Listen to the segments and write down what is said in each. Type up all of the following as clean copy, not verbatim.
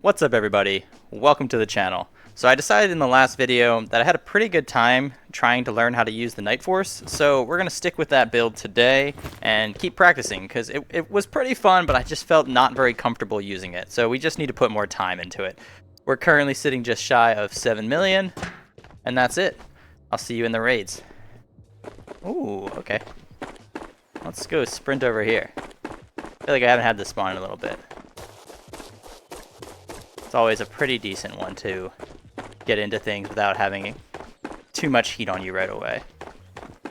What's up everybody? Welcome to the channel. So I decided in the last video that I had a pretty good time trying to learn how to use the NightForce, so we're going to stick with that build today and keep practicing because it was pretty fun, but I just felt not very comfortable using it, so we just need to put more time into it. We're currently sitting just shy of 7 million, and that's it. I'll see you in the raids. Ooh, okay. Let's go sprint over here. I feel like I haven't had this spawn in a little bit. It's always a pretty decent one to get into things without having too much heat on you right away.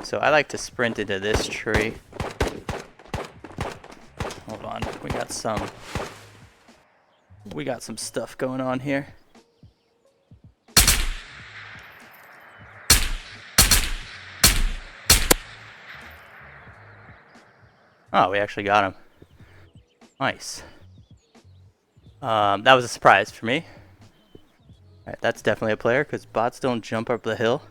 So I like to sprint into this tree. Hold on, we got some stuff going on here. Oh, we actually got him. Nice. That was a surprise for me. Alright, that's definitely a player because bots don't jump up the hill.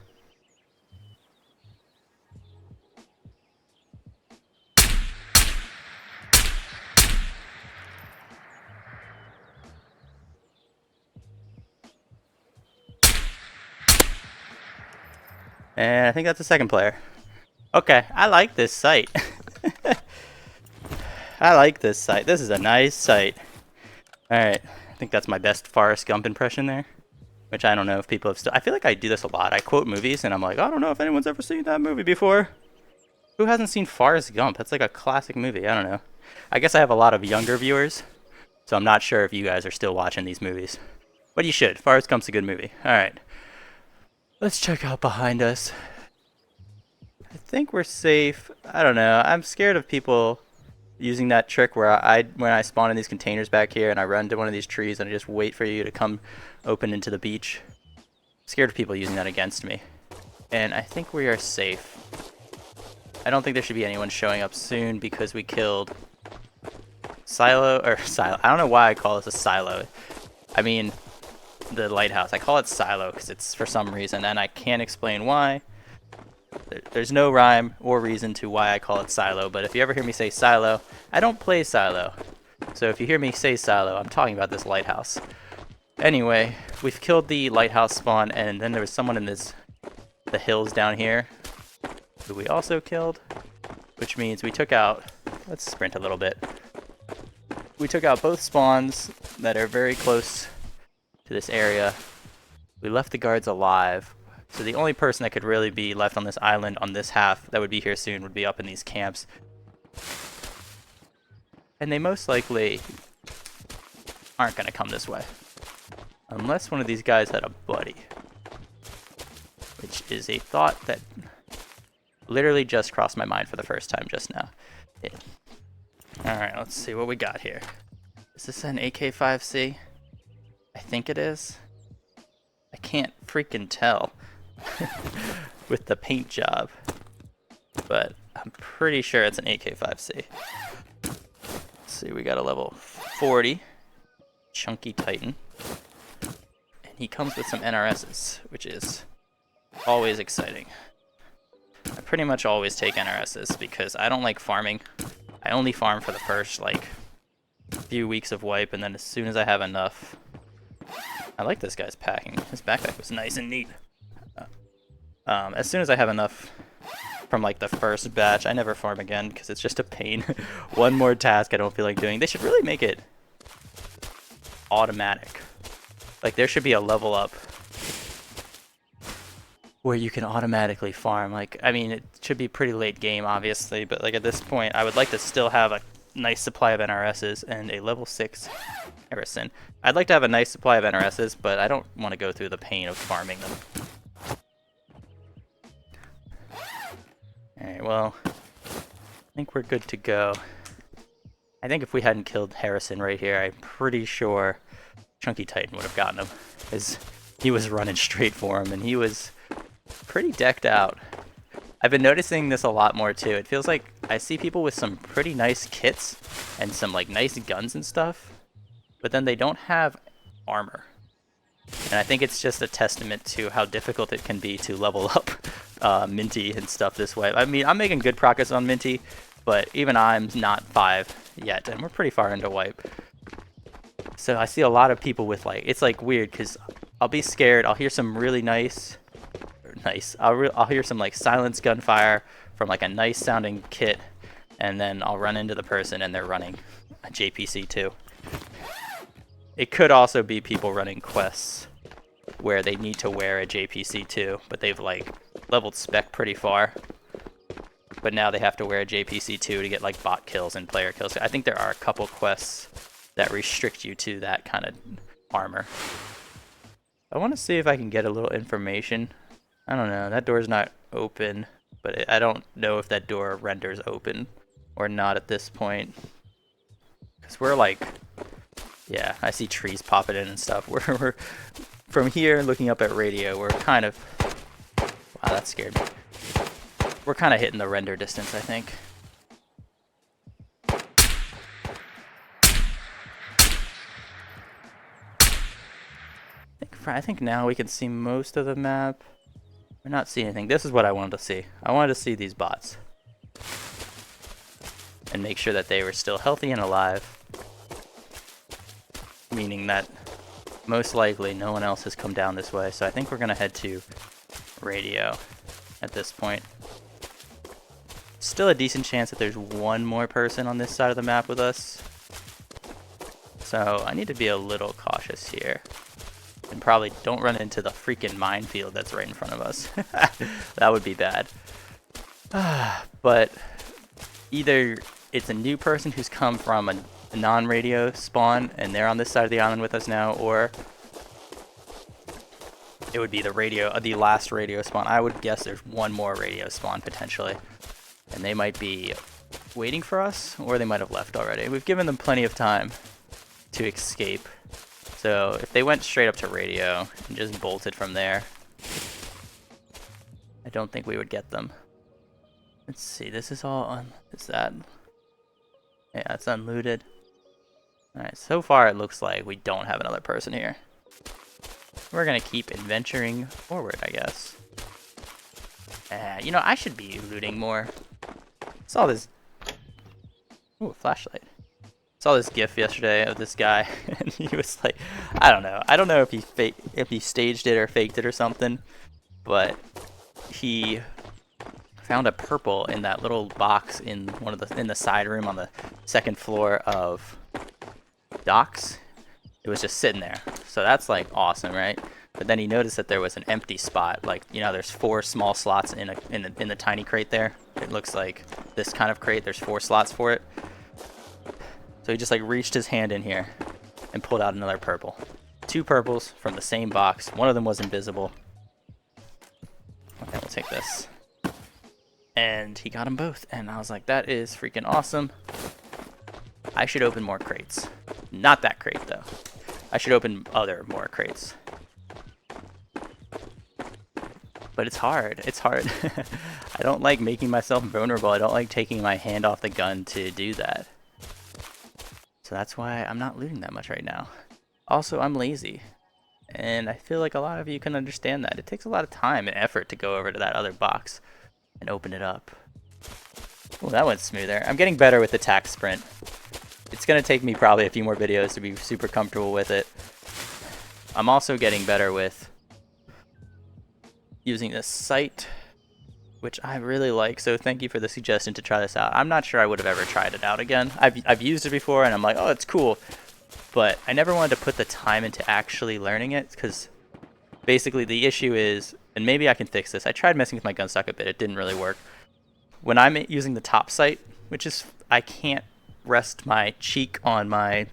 And I think that's the second player. Okay, I like this site. I like this site. This is a nice site. Alright, I think that's my best Forrest Gump impression there. Which I don't know if people have still... I feel like I do this a lot. I quote movies and I'm like, I don't know if anyone's ever seen that movie before. Who hasn't seen Forrest Gump? That's like a classic movie. I don't know. I guess I have a lot of younger viewers. So I'm not sure if you guys are still watching these movies. But you should. Forrest Gump's a good movie. Alright. Let's check out behind us. I think we're safe. I don't know. I'm scared of people using that trick where when I spawn in these containers back here and I run to one of these trees and I just wait for you to come open into the beach. I'm scared of people using that against me. And I think we are safe. I don't think there should be anyone showing up soon because we killed Silo. I don't know why I call this a silo. I mean the lighthouse. I call it silo because it's for some reason and I can't explain why. There's no rhyme or reason to why I call it silo, but if you ever hear me say silo, I don't play silo. So if you hear me say silo, I'm talking about this lighthouse. Anyway, we've killed the lighthouse spawn, and then there was someone in the hills down here who we also killed, which means we took out, let's sprint a little bit. We took out both spawns that are very close to this area. We left the guards alive. So the only person that could really be left on this island on this half that would be here soon would be up in these camps. And they most likely aren't going to come this way. Unless one of these guys had a buddy. Which is a thought that literally just crossed my mind for the first time just now. Yeah. Alright, let's see what we got here. Is this an AK-5C? I think it is. I can't freaking tell. With the paint job, but I'm pretty sure it's an AK-5C. Let's see, we got a level 40 chunky Titan, and he comes with some NRSs, which is always exciting. I pretty much always take NRSs because I don't like farming. I only farm for the first like few weeks of wipe, and then as soon as I have enough, I like this guy's packing. His backpack was nice and neat. As soon as I have enough from like the first batch, I never farm again because it's just a pain. One more task I don't feel like doing. They should really make it automatic. Like there should be a level up where you can automatically farm. Like, I mean, it should be pretty late game obviously, but like at this point I would like to still have a nice supply of NRSs and a level 6 Harrison. I'd like to have a nice supply of NRSs, but I don't want to go through the pain of farming them. Alright, well, I think we're good to go. I think if we hadn't killed Harrison right here, I'm pretty sure Chunky Titan would have gotten him. Because he was running straight for him, and he was pretty decked out. I've been noticing this a lot more too. It feels like I see people with some pretty nice kits and some like nice guns and stuff, but then they don't have armor. And I think it's just a testament to how difficult it can be to level up Minty and stuff this way. I mean, I'm making good progress on Minty, but even I'm not 5 yet, and we're pretty far into wipe. So I see a lot of people with like, it's like weird because I'll be scared. I'll hear some really nice. I'll hear some like silenced gunfire from like a nice sounding kit, and then I'll run into the person and they're running a JPC too. It could also be people running quests where they need to wear a JPC too, but they've like leveled spec pretty far. But now they have to wear a JPC2 to get like bot kills and player kills. I think there are a couple quests that restrict you to that kind of armor. I want to see if I can get a little information. I don't know. That door's not open, but I don't know if that door renders open or not at this point. Because we're like, yeah, I see trees popping in and stuff. We're from here looking up at radio. We're kind of, wow, that scared me. We're kind of hitting the render distance, I think. I think now we can see most of the map. We're not seeing anything. This is what I wanted to see. I wanted to see these bots. And make sure that they were still healthy and alive. Meaning that most likely no one else has come down this way. So I think we're going to head to radio at this point. Still a decent chance that there's one more person on this side of the map with us. So I need to be a little cautious here. And probably don't run into the freaking minefield that's right in front of us. That would be bad. But either it's a new person who's come from a non-radio spawn and they're on this side of the island with us now, or it would be the last radio spawn. I would guess there's one more radio spawn potentially. And they might be waiting for us, or they might have left already. We've given them plenty of time to escape. So if they went straight up to radio and just bolted from there, I don't think we would get them. Let's see, this is all is that? Yeah, it's unlooted. Alright, so far it looks like we don't have another person here. We're gonna keep adventuring forward, I guess. You know, I should be looting more. Saw this. Ooh, a flashlight. Saw this GIF yesterday of this guy, and he was like, I don't know if he staged it or faked it or something, but he found a purple in that little box in in the side room on the second floor of docks. It was just sitting there, so that's like awesome, right? But then he noticed that there was an empty spot, like, you know, there's 4 small slots in the tiny crate there. It looks like this kind of crate. There's 4 slots for it. So he just like reached his hand in here and pulled out another purple. 2 purples from the same box. One of them was invisible. Okay, we'll take this. And he got them both, and I was like, that is freaking awesome. I should open more crates. Not that crate though. I should open more crates. But it's hard. It's hard. I don't like making myself vulnerable. I don't like taking my hand off the gun to do that. So that's why I'm not looting that much right now. Also, I'm lazy. And I feel like a lot of you can understand that. It takes a lot of time and effort to go over to that other box and open it up. Oh, that went smoother. I'm getting better with the tac sprint. It's going to take me probably a few more videos to be super comfortable with it. I'm also getting better with using this sight, which I really like, so thank you for the suggestion to try this out. I'm not sure I would have ever tried it out again. I've used it before, and I'm like, oh, it's cool. But I never wanted to put the time into actually learning it, because basically the issue is, and maybe I can fix this, I tried messing with my Gunstock a bit, it didn't really work. When I'm using the top sight, which is, I can't rest my cheek on my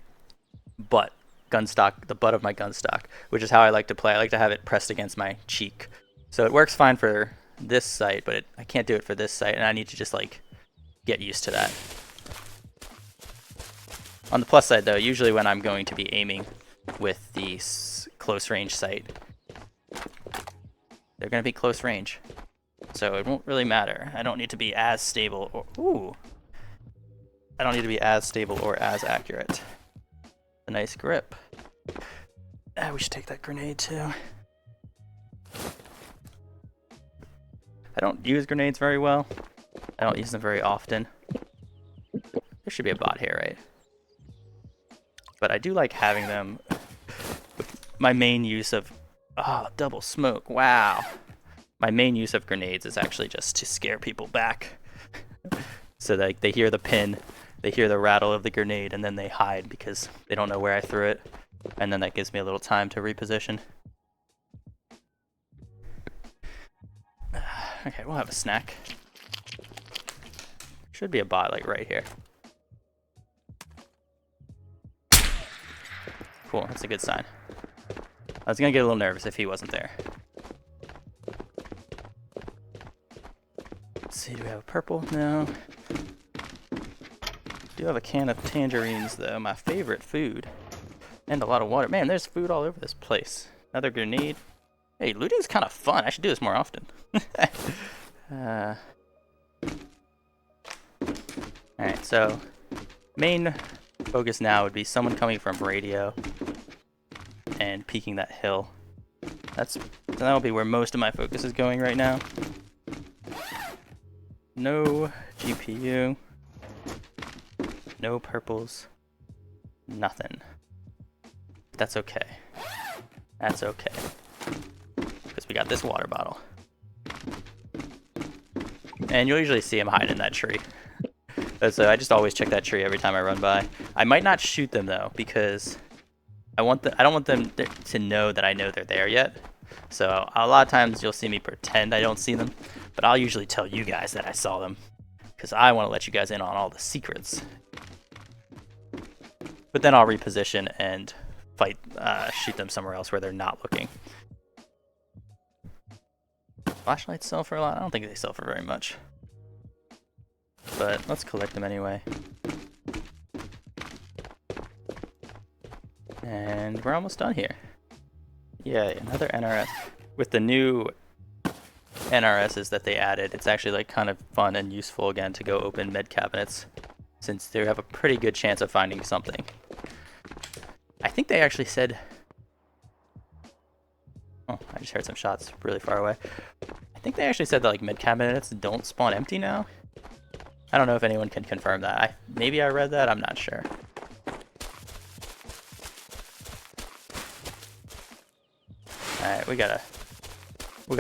butt, the butt of my Gunstock, which is how I like to play. I like to have it pressed against my cheek. So it works fine for this sight, but I can't do it for this sight, and I need to just like get used to that. On the plus side though, usually when I'm going to be aiming with the close range sight, they're going to be close range. So it won't really matter. I don't need to be as stable I don't need to be as stable or as accurate. A nice grip. We should take that grenade too. I don't use grenades very well. I don't use them very often. There should be a bot here, right? but I do like having them. My main use of double smoke. Wow. My main use of grenades is actually just to scare people back. So like they hear the pin, they hear the rattle of the grenade, and then they hide because they don't know where I threw it. And then that gives me a little time to reposition. Okay, we'll have a snack. Should be a bot like right here. Cool, that's a good sign. I was gonna get a little nervous if he wasn't there. Let's see, do we have a purple? No. Do have a can of tangerines though, my favorite food. And a lot of water. Man, there's food all over this place. Another grenade. Hey, looting's kind of fun. I should do this more often. Alright, so main focus now would be someone coming from radio and peeking that hill. That'll be where most of my focus is going right now. No GPU. No purples. Nothing. That's okay. That's okay. Because we got this water bottle. And you'll usually see him hide in that tree. So I just always check that tree every time I run by. I might not shoot them though, because I don't want them to know that I know they're there yet. So a lot of times you'll see me pretend I don't see them, but I'll usually tell you guys that I saw them, because I want to let you guys in on all the secrets. But then I'll reposition and shoot them somewhere else where they're not looking. Flashlights sell for a lot? I don't think they sell for very much. But let's collect them anyway. And we're almost done here. Yay, another NRS. With the new NRSs that they added, it's actually like kind of fun and useful again to go open med cabinets, since they have a pretty good chance of finding something. I think they actually said... Oh, I just heard some shots really far away. I think they actually said that like med cabinets don't spawn empty now. I don't know if anyone can confirm that. Maybe I read that, I'm not sure. Alright, we gotta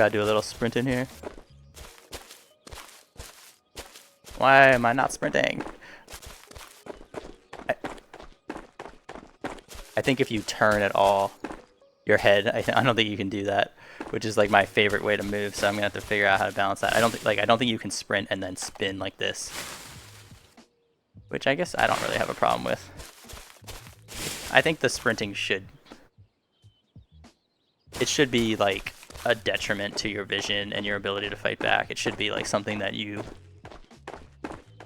do a little sprint in here. Why am I not sprinting? I think if you turn at all your head, I don't think you can do that, which is like my favorite way to move, so I'm gonna have to figure out how to balance that. I don't think you can sprint and then spin like this, which I guess I don't really have a problem with. I think the sprinting should be like a detriment to your vision and your ability to fight back. It should be like something that you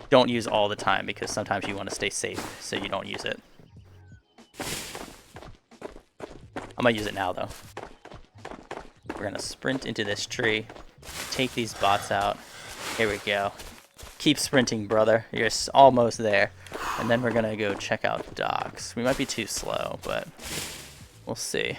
don't use all the time, because sometimes you want to stay safe, so you don't use it. I'm gonna use it now though. We're gonna sprint into this tree, take these bots out. Here we go. Keep sprinting, brother. You're almost there. And then we're gonna go check out docks. We might be too slow, but we'll see.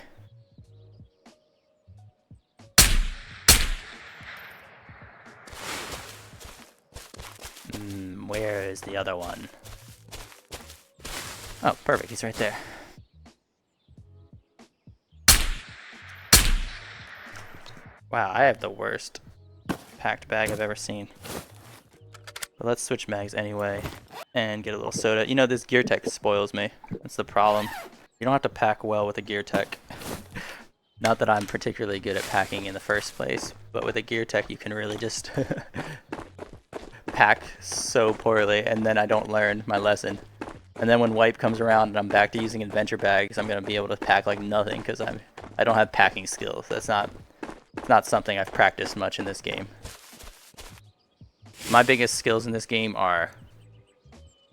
Where is the other one? Oh, perfect. He's right there. Wow, I have the worst packed bag I've ever seen. But let's switch mags anyway and get a little soda. You know, this gear tech spoils me. That's the problem. You don't have to pack well with a gear tech. Not that I'm particularly good at packing in the first place, but with a gear tech you can really just pack so poorly, and then I don't learn my lesson. And then when wipe comes around and I'm back to using adventure bags, I'm gonna be able to pack like nothing because I don't have packing skills. That's not something I've practiced much in this game. My biggest skills in this game are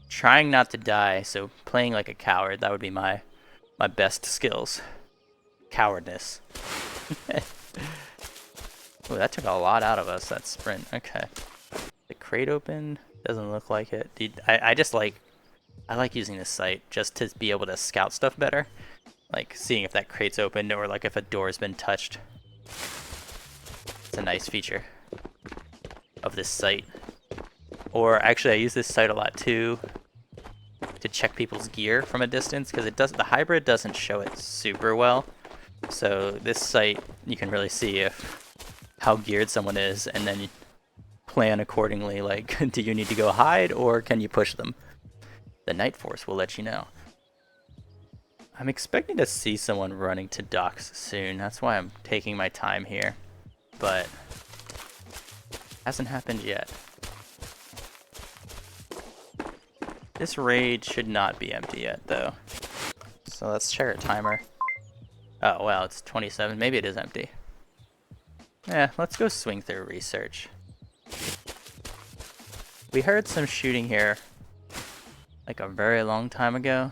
trying not to die, so playing like a coward. That would be my best skills. Cowardness. Oh, that took a lot out of us, that sprint. Okay. The crate open? Doesn't look like it. Dude, I like using this site just to be able to scout stuff better. Like seeing if that crate's open or like if a door's been touched. It's a nice feature of this site. Or actually I use this site a lot too to check people's gear from a distance, because the hybrid doesn't show it super well. So this site, you can really see how geared someone is, and then you plan accordingly. Like, do you need to go hide, or can you push them? The NightForce will let you know. I'm expecting to see someone running to docks soon. That's why I'm taking my time here, but hasn't happened yet. This raid should not be empty yet, though. So let's check our timer. Oh, wow, it's 27. Maybe it is empty. Yeah, let's go swing through research. We heard some shooting here like a very long time ago.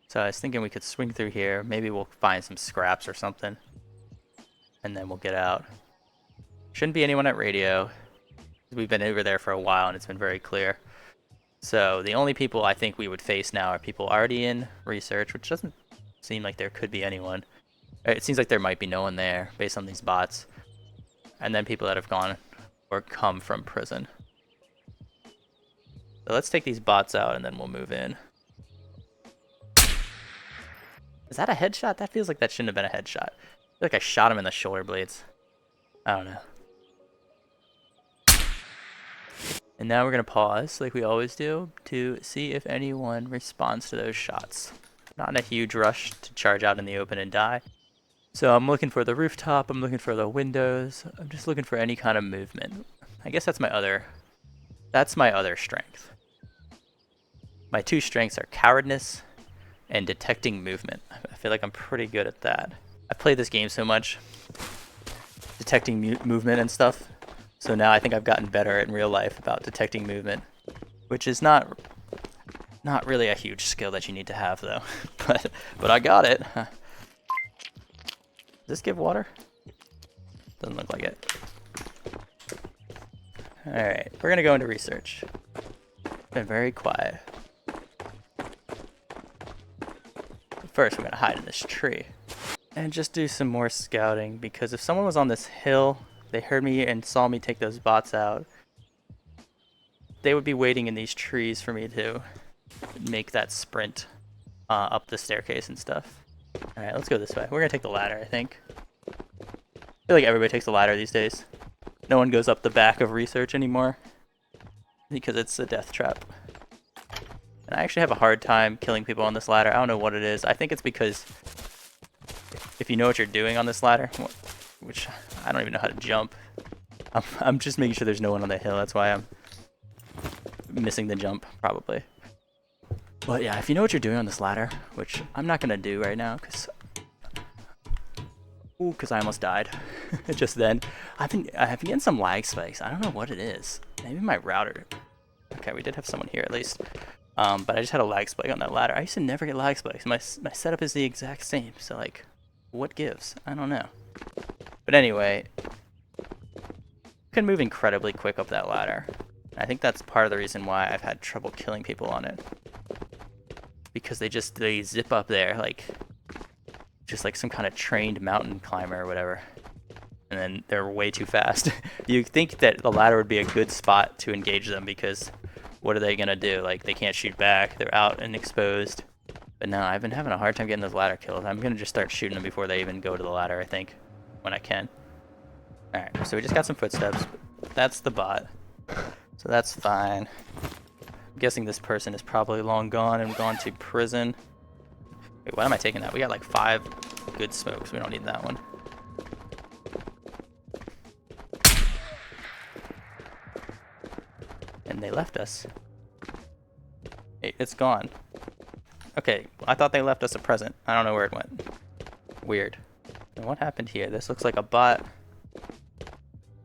So I was thinking we could swing through here. Maybe we'll find some scraps or something. And then we'll get out. Shouldn't be anyone at radio. We've been over there for a while and it's been very clear. So the only people I think we would face now are people already in research, which doesn't seem like there could be anyone. It seems like there might be no one there based on these bots. And then people that have gone or come from prison. So let's take these bots out and then we'll move in. Is that a headshot? That feels like that shouldn't have been a headshot. I feel like I shot him in the shoulder blades. I don't know. And now we're going to pause, like we always do, to see if anyone responds to those shots. Not in a huge rush to charge out in the open and die. So I'm looking for the rooftop, I'm looking for the windows, I'm just looking for any kind of movement. I guess that's my other strength. My two strengths are cowardness and detecting movement. I feel like I'm pretty good at that. I've played this game so much, detecting movement and stuff. So now I think I've gotten better in real life about detecting movement, which is not really a huge skill that you need to have though. but I got it. Does this give water? Doesn't look like it. Alright, we're gonna go into research. Been very quiet. First, we're gonna hide in this tree and just do some more scouting, because if someone was on this hill, they heard me and saw me take those bots out, they would be waiting in these trees for me to make that sprint up the staircase and stuff. Alright, let's go this way. We're gonna take the ladder, I think. I feel like everybody takes the ladder these days. No one goes up the back of research anymore because it's a death trap. And I actually have a hard time killing people on this ladder. I don't know what it is. I think it's because if you know what you're doing on this ladder, which I don't even know how to jump, I'm just making sure there's no one on the hill. That's why I'm missing the jump, probably. But yeah, if you know what you're doing on this ladder, which I'm not going to do right now because I almost died just then. I've been getting some lag spikes. I don't know what it is. Maybe my router. Okay, we did have someone here at least. But I just had a lag spike on that ladder. I used to never get lag spikes. My setup is the exact same. So like, what gives? I don't know. But anyway, you can move incredibly quick up that ladder. I think that's part of the reason why I've had trouble killing people on it. Because they zip up there like just like some kind of trained mountain climber or whatever. And then they're way too fast. You'd think that the ladder would be a good spot to engage them, because what are they gonna do? Like, they can't shoot back, they're out and exposed. But no, I've been having a hard time getting those ladder kills. I'm gonna just start shooting them before they even go to the ladder, I think, when I can. Alright, so we just got some footsteps. That's the bot. So that's fine. I'm guessing this person is probably long gone and gone to prison. Wait, why am I taking that? We got like 5 good smokes. We don't need that one. And they left us. It's gone. Okay, I thought they left us a present. I don't know where it went. Weird. And what happened here? This looks like a bot.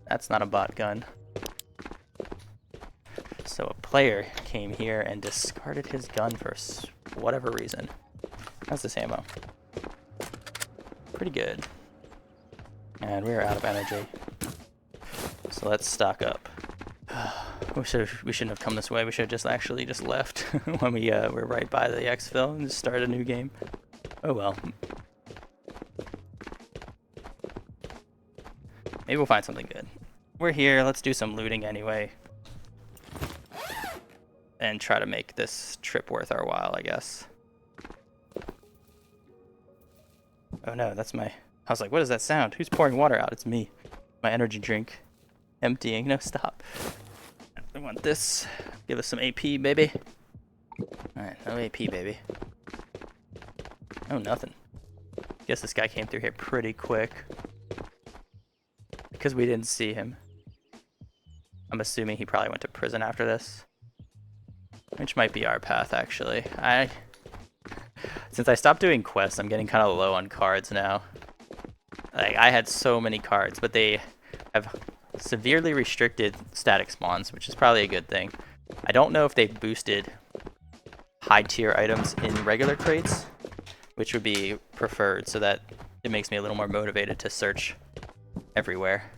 That's not a bot gun. So a player came here and discarded his gun for whatever reason. How's this ammo? Pretty good. And we're out of energy. So let's stock up. We shouldn't have come this way. We should have just left when we were right by the exfil and just started a new game. Oh well. Maybe we'll find something good. We're here. Let's do some looting anyway. and try to make this trip worth our while, I guess. Oh no, that's my... I was like, what is that sound? Who's pouring water out? It's me. My energy drink. Emptying. No, stop. I want this. Give us some AP, baby. Alright, no AP, baby. Oh, nothing. Guess this guy came through here pretty quick. Because we didn't see him. I'm assuming he probably went to prison after this. Which might be our path, actually. Since I stopped doing quests, I'm getting kind of low on cards now. Like, I had so many cards, but they have severely restricted static spawns, which is probably a good thing. I don't know if they boosted high tier items in regular crates, which would be preferred, so that it makes me a little more motivated to search everywhere.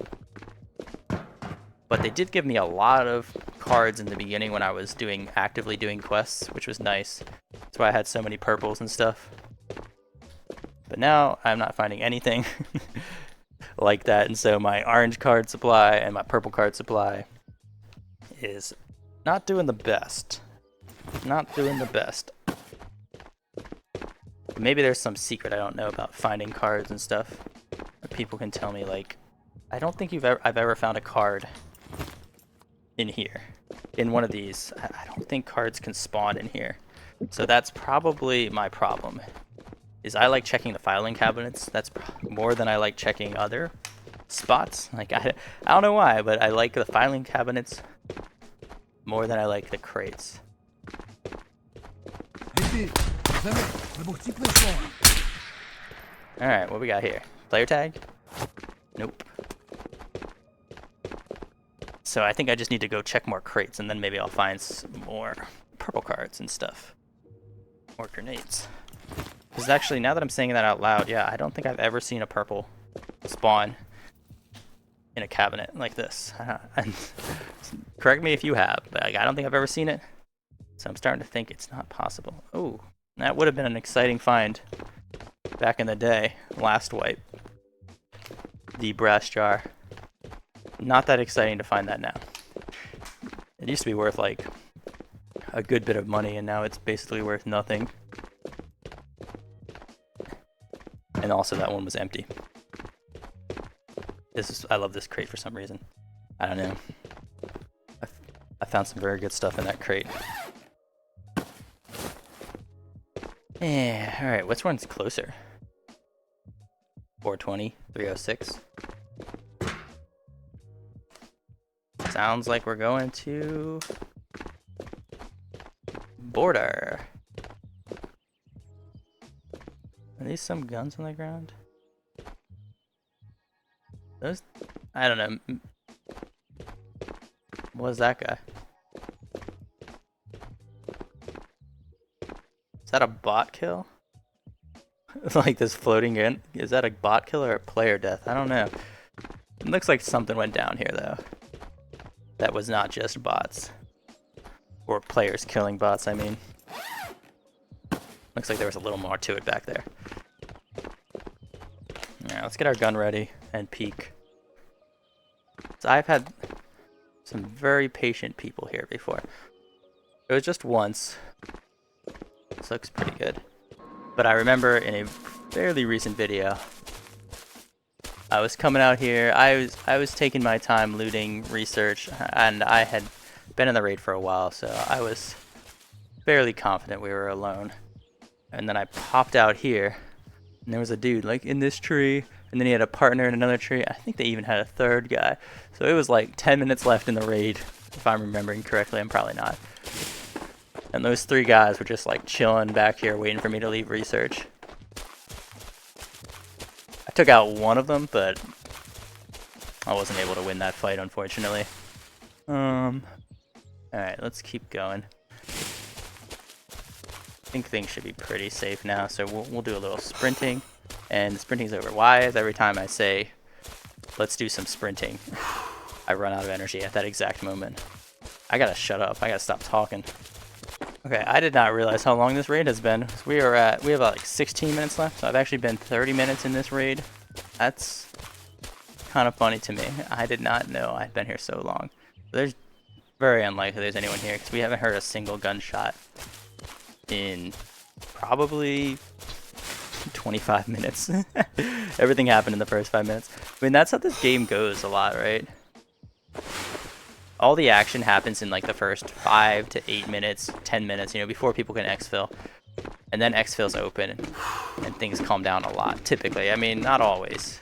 But they did give me a lot of cards in the beginning when I was actively doing quests, which was nice. That's why I had so many purples and stuff. But now I'm not finding anything like that, and so my orange card supply and my purple card supply is not doing the best. Not doing the best. Maybe there's some secret I don't know about finding cards and stuff. Or people can tell me, like, I don't think I've ever found a card in here. In one of these. I don't think cards can spawn in here. So that's probably my problem. Is I like checking the filing cabinets. That's more than I like checking other spots. Like, I don't know why, but I like the filing cabinets more than I like the crates. Alright, what we got here? Player tag? Nope. So I think I just need to go check more crates, and then maybe I'll find some more purple cards and stuff. More grenades. Because actually, now that I'm saying that out loud, yeah, I don't think I've ever seen a purple spawn in a cabinet like this. Correct me if you have, but I don't think I've ever seen it. So I'm starting to think it's not possible. Oh, that would have been an exciting find back in the day. Last wipe. The brass jar. Not that exciting to find that now. It used to be worth like a good bit of money, and now it's basically worth nothing. And also that one was empty. I love this crate for some reason. I don't know. I found some very good stuff in that crate. Yeah, alright, which one's closer? 420, 306. Sounds like we're going to border. Are these some guns on the ground? Those, I don't know. What was that guy? Is that a bot kill? Like this floating in? Is that a bot kill or a player death? I don't know. It looks like something went down here though. That was not just bots. Or players killing bots, I mean. Looks like there was a little more to it back there. Alright, let's get our gun ready and peek. So I've had some very patient people here before. It was just once. This looks pretty good. But I remember in a fairly recent video, I was coming out here, I was taking my time looting research, and I had been in the raid for a while, so I was fairly confident we were alone. And then I popped out here, and there was a dude like in this tree, and then he had a partner in another tree. I think they even had a third guy. So it was like 10 minutes left in the raid, if I'm remembering correctly. I'm probably not. And those three guys were just like chilling back here waiting for me to leave research. I took out one of them, but I wasn't able to win that fight, unfortunately. Alright, let's keep going. I think things should be pretty safe now, so we'll do a little sprinting. And the sprinting's over. Why is every time I say, let's do some sprinting, I run out of energy at that exact moment? I gotta shut up. I gotta stop talking. Okay, I did not realize how long this raid has been. We have like 16 minutes left, so I've actually been 30 minutes in this raid. That's kind of funny to me. I did not know I'd been here so long. There's Very unlikely there's anyone here because we haven't heard a single gunshot in probably 25 minutes. Everything happened in the first 5 minutes. I mean, that's how this game goes a lot, right? All the action happens in like the first 5 to 8 minutes, 10 minutes, you know, before people can exfil. And then exfil's open and things calm down a lot, typically. I mean, not always,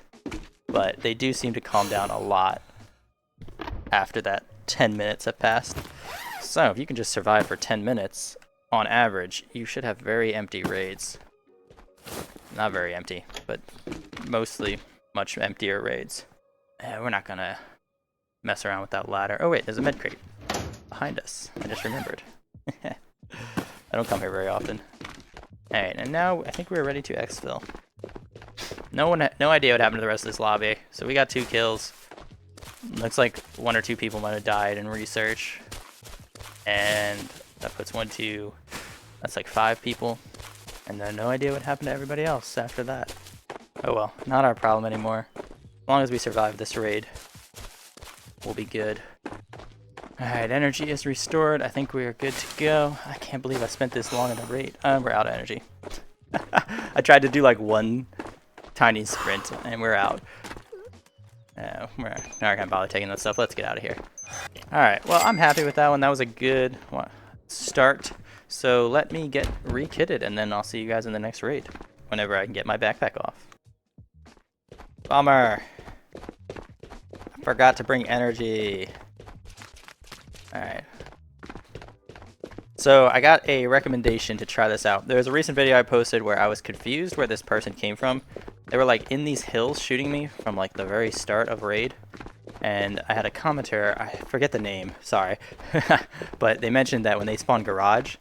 but they do seem to calm down a lot after that 10 minutes have passed. So if you can just survive for 10 minutes, on average, you should have very empty raids. Not very empty, but mostly much emptier raids. We're not gonna mess around with that ladder. Oh wait, there's a med crate behind us. I just remembered. I don't come here very often. Alright, and now I think we're ready to exfil. No idea what happened to the rest of this lobby. So we got 2 kills. Looks like 1 or 2 people might have died in research. And that puts 1, 2, that's like 5 people. And then no idea what happened to everybody else after that. Oh well, not our problem anymore. As long as we survive this raid, we'll be good. Alright, energy is restored. I think we are good to go. I can't believe I spent this long in a raid. We're out of energy. I tried to do like one tiny sprint and we're out. We're not gonna bother taking that stuff. Let's get out of here. Alright, well, I'm happy with that one. That was a good start. So let me get re-kitted and then I'll see you guys in the next raid whenever I can get my backpack off. Bummer. I forgot to bring energy. Alright. So I got a recommendation to try this out. There was a recent video I posted where I was confused where this person came from. They were like in these hills shooting me from like the very start of raid. And I had a commenter, I forget the name, sorry. But they mentioned that when they spawn garage,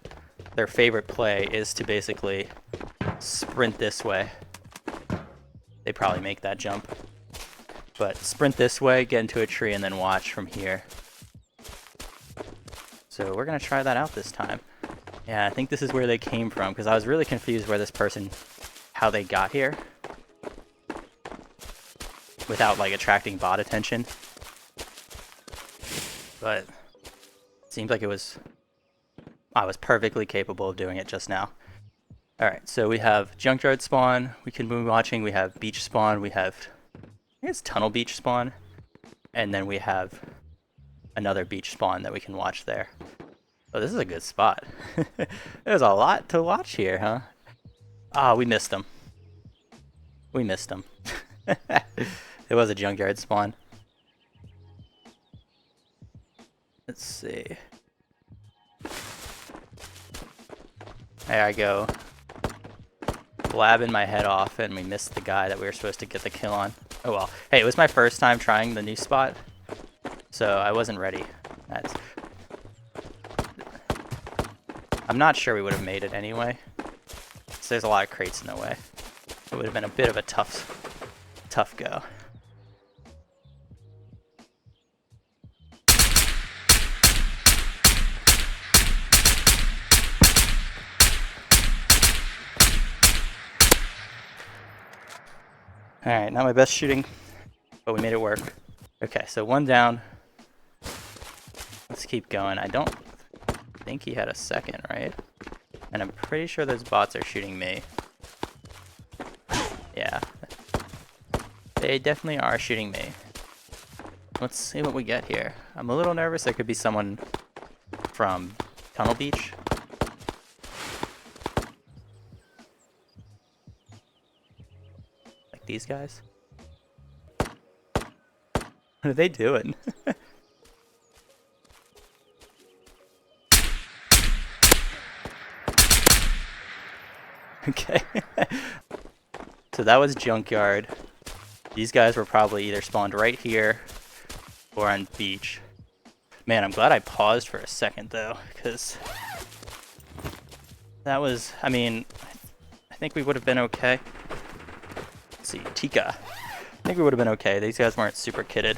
their favorite play is to basically sprint this way. They probably make that jump. But sprint this way, get into a tree, and then watch from here. So we're gonna try that out this time. Yeah, I think this is where they came from, because I was really confused where this person, how they got here. Without like attracting bot attention. But it seems like I was perfectly capable of doing it just now. Alright, so we have junkyard spawn, we can be watching, we have beach spawn, we have, I think it's tunnel beach spawn, and then we have another beach spawn that we can watch there. Oh, this is a good spot. There's a lot to watch here, huh? Ah, we missed them. We missed them. It was a junkyard spawn. Let's see. There I go. Blabbing my head off and we missed the guy that we were supposed to get the kill on. Oh well. Hey, it was my first time trying the new spot. So I wasn't ready. I'm not sure we would have made it anyway. So there's a lot of crates in the way. It would have been a bit of a tough go. Alright, not my best shooting, but we made it work. Okay, so 1 down. Let's keep going. I don't think he had a second, right? And I'm pretty sure those bots are shooting me. Yeah. They definitely are shooting me. Let's see what we get here. I'm a little nervous. There could be someone from Tunnel Beach. Like these guys. What are they doing? Okay. So that was Junkyard. These guys were probably either spawned right here or on beach. Man, I'm glad I paused for a second though, because that was, I mean, I think we would have been okay. Let's see, Tika. I think we would have been okay. These guys weren't super kitted.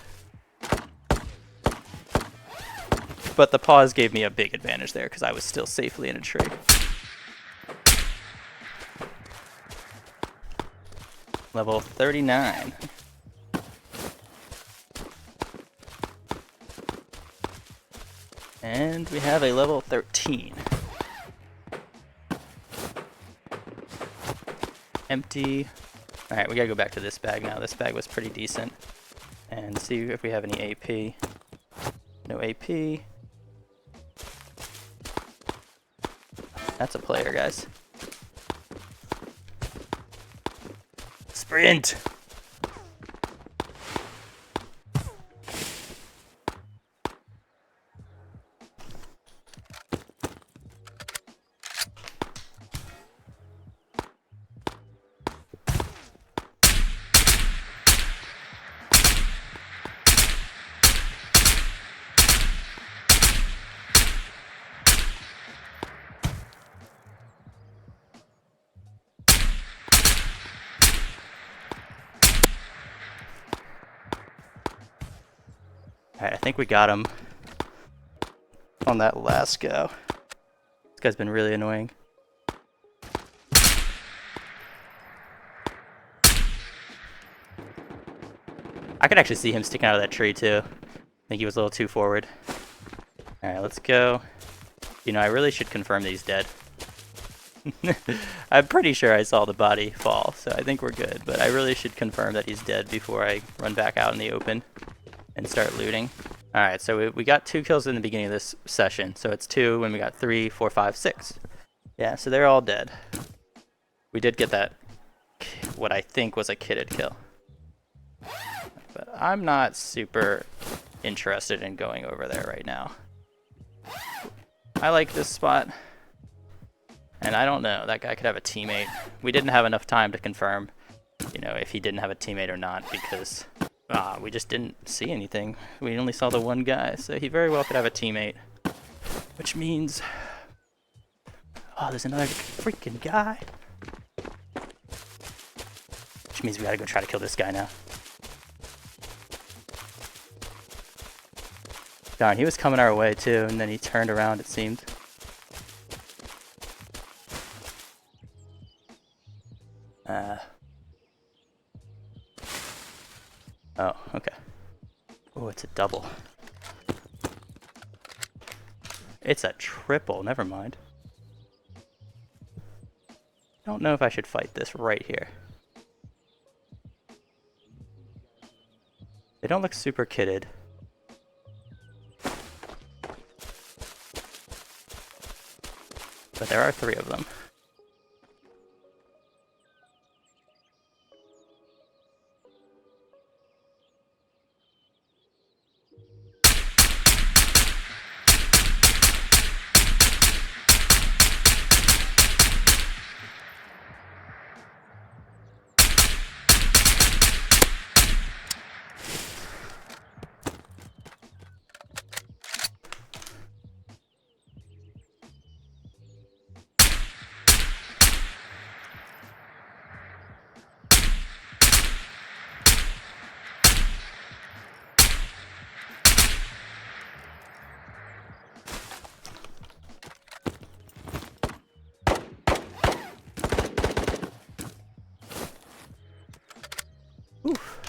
But the pause gave me a big advantage there because I was still safely in a tree. Level 39. And we have a level 13. Empty. Alright, we gotta go back to this bag now. This bag was pretty decent. And see if we have any AP. No AP. That's a player, guys. Sprint! Alright, I think we got him on that last go. This guy's been really annoying. I could actually see him sticking out of that tree too. I think he was a little too forward. Alright, let's go. You know, I really should confirm that he's dead. I'm pretty sure I saw the body fall, so I think we're good. But I really should confirm that he's dead before I run back out in the open and start looting. Alright, so we got 2 kills in the beginning of this session. So it's 2, and we got 3, 4, 5, 6. Yeah, so they're all dead. We did get that, what I think was a kitted kill. But I'm not super interested in going over there right now. I like this spot. And I don't know, that guy could have a teammate. We didn't have enough time to confirm, you know, if he didn't have a teammate or not, because we just didn't see anything. We only saw the one guy, so he very well could have a teammate. Which means, oh, there's another freaking guy. Which means we gotta go try to kill this guy now. Darn, he was coming our way too, and then he turned around, it seemed. Oh, okay. Oh, it's a double. It's a triple, never mind. Don't know if I should fight this right here. They don't look super kitted. But there are 3 of them. Oof.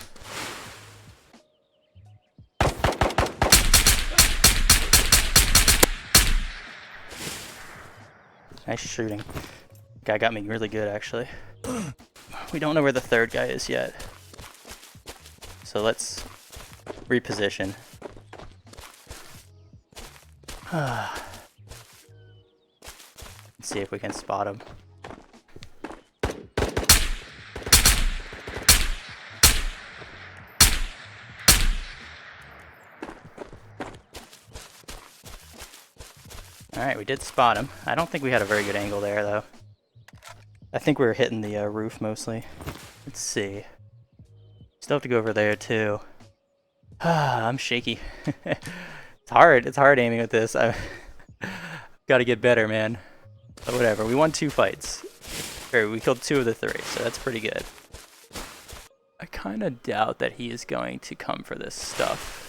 Nice shooting. Guy got me really good, actually. We don't know where the 3rd guy is yet. So let's reposition. Let's see if we can spot him. Alright, we did spot him. I don't think we had a very good angle there, though. I think we were hitting the roof mostly. Let's see. Still have to go over there, too. I'm shaky. It's hard aiming with this. I've got to get better, man. But whatever. We won 2 fights. We killed 2 of the 3, so that's pretty good. I kind of doubt that he is going to come for this stuff.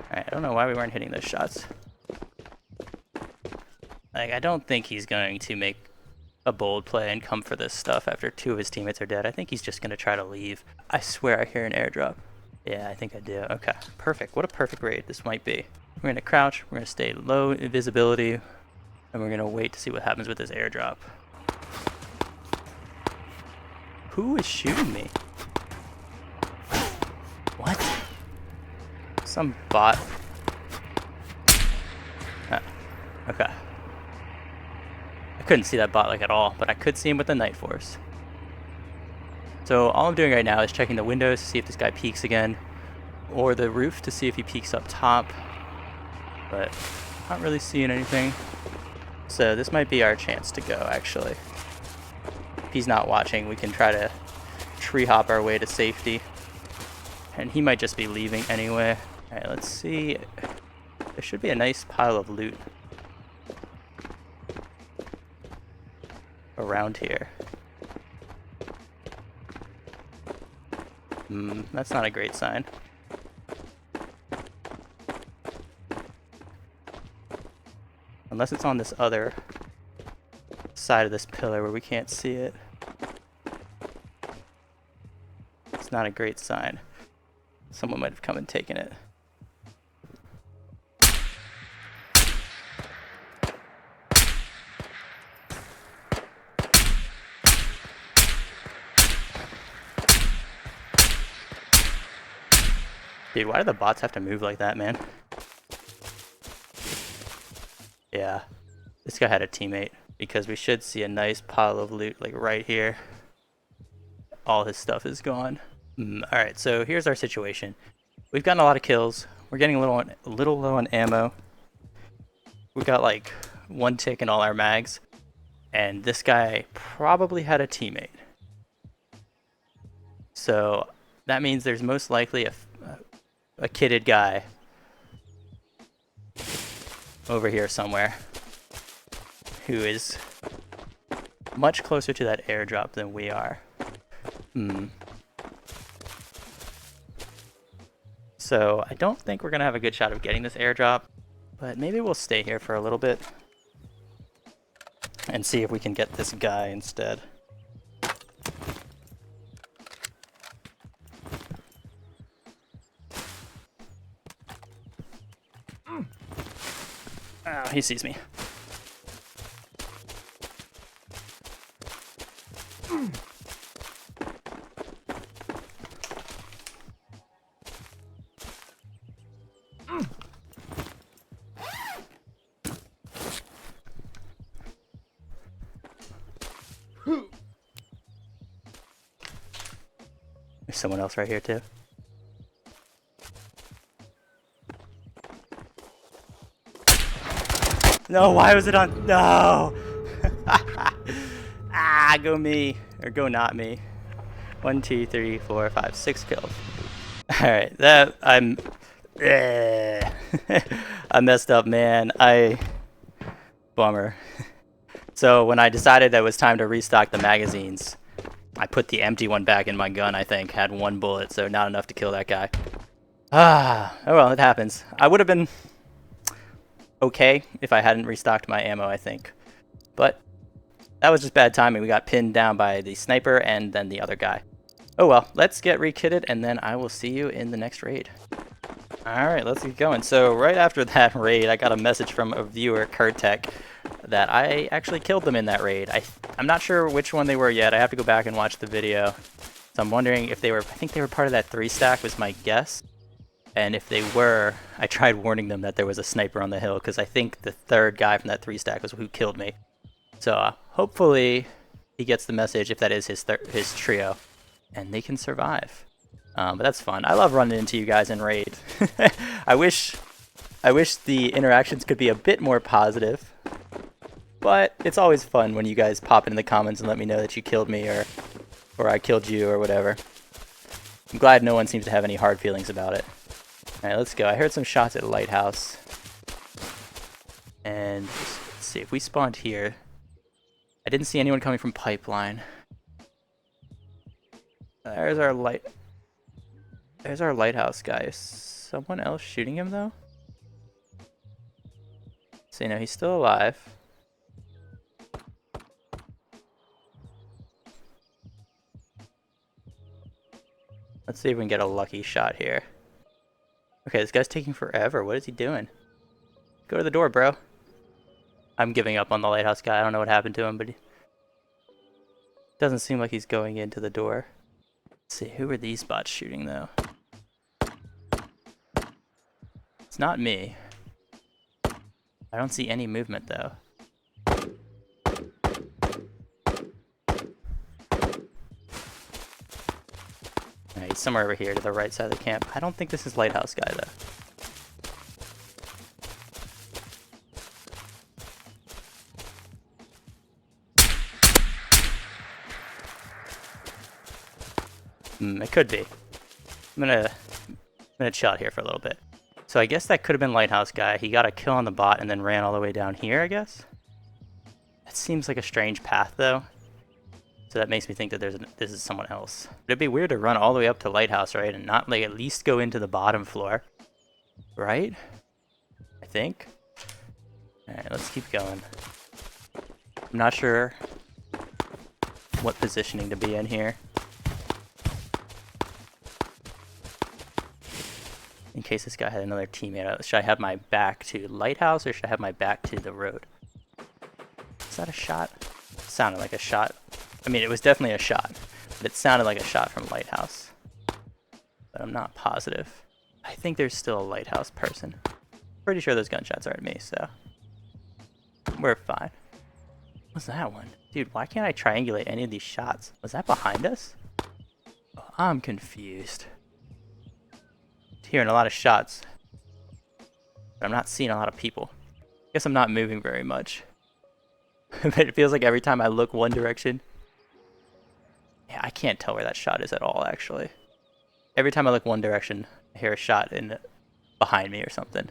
Alright, I don't know why we weren't hitting those shots. Like, I don't think he's going to make a bold play and come for this stuff after 2 of his teammates are dead. I think he's just going to try to leave. I swear I hear an airdrop. Yeah, I think I do. Okay, perfect. What a perfect raid this might be. We're going to crouch, we're going to stay low in visibility, and we're going to wait to see what happens with this airdrop. Who is shooting me? What? Some bot. Oh, okay. I couldn't see that bot like at all, but I could see him with the NightForce. So all I'm doing right now is checking the windows to see if this guy peeks again, or the roof to see if he peeks up top, but not really seeing anything. So this might be our chance to go, actually. If he's not watching, we can try to tree hop our way to safety. And he might just be leaving anyway. Alright, let's see. There should be a nice pile of loot around here. That's not a great sign. Unless it's on this other side of this pillar where we can't see it. It's not a great sign. Someone might have come and taken it. Dude, why do the bots have to move like that, man? Yeah, this guy had a teammate, because we should see a nice pile of loot like right here. All his stuff is gone. Alright, so here's our situation. We've gotten a lot of kills. We're getting a little low on ammo. We've got like 1 tick in all our mags. And this guy probably had a teammate. So that means there's most likely a kitted guy over here somewhere who is much closer to that airdrop than we are. So I don't think we're gonna have a good shot of getting this airdrop, but maybe we'll stay here for a little bit and see if we can get this guy instead. Oh, he sees me. There's someone else right here too. No, why was it on? No! Ah, go me. Or go not me. 1, 2, 3, 4, 5, 6 kills. Alright, I'm... I messed up, man. Bummer. So when I decided that it was time to restock the magazines, I put the empty one back in my gun, I think. Had 1 bullet, so not enough to kill that guy. Ah, oh well, it happens. I would have been okay if I hadn't restocked my ammo, I think. But that was just bad timing. We got pinned down by the sniper and then the other guy. Oh well, let's get re-kitted and then I will see you in the next raid. Alright, let's get going. So right after that raid, I got a message from a viewer, Kurtek, that I actually killed them in that raid. I'm not sure which one they were yet. I have to go back and watch the video. So I'm wondering if they were, I think they were part of that 3 stack was my guess. And if they were, I tried warning them that there was a sniper on the hill because I think the 3rd guy from that 3 stack was who killed me. So hopefully he gets the message if that is his trio and they can survive. But that's fun. I love running into you guys in raid. I wish the interactions could be a bit more positive. But it's always fun when you guys pop in the comments and let me know that you killed me or I killed you or whatever. I'm glad no one seems to have any hard feelings about it. Alright, let's go. I heard some shots at Lighthouse. And let's see, if we spawned here, I didn't see anyone coming from Pipeline. There's our Lighthouse guy. Is someone else shooting him though? So you know, he's still alive. Let's see if we can get a lucky shot here. Okay, this guy's taking forever. What is he doing? Go to the door, bro. I'm giving up on the lighthouse guy. I don't know what happened to him, but he doesn't seem like he's going into the door. Let's see, who are these bots shooting, though? It's not me. I don't see any movement, though. Alright, he's somewhere over here to the right side of the camp. I don't think this is lighthouse guy, though. It could be. I'm gonna chill out here for a little bit. So I guess that could have been lighthouse guy. He got a kill on the bot and then ran all the way down here, I guess. That seems like a strange path, though. So that makes me think that this is someone else. It'd be weird to run all the way up to lighthouse, right, and not like at least go into the bottom floor, right? I think. All right, let's keep going. I'm not sure what positioning to be in here. In case this guy had another teammate, should I have my back to lighthouse or should I have my back to the road? Is that a shot? It sounded like a shot. I mean, it was definitely a shot, but it sounded like a shot from lighthouse. But I'm not positive. I think there's still a lighthouse person. Pretty sure those gunshots are at me, so we're fine. What's that one? Dude, why can't I triangulate any of these shots? Was that behind us? Oh, I'm confused. Hearing a lot of shots, but I'm not seeing a lot of people. I guess I'm not moving very much. But it feels like every time I look one direction, yeah, I can't tell where that shot is at all, actually. Every time I look one direction, I hear a shot behind me or something.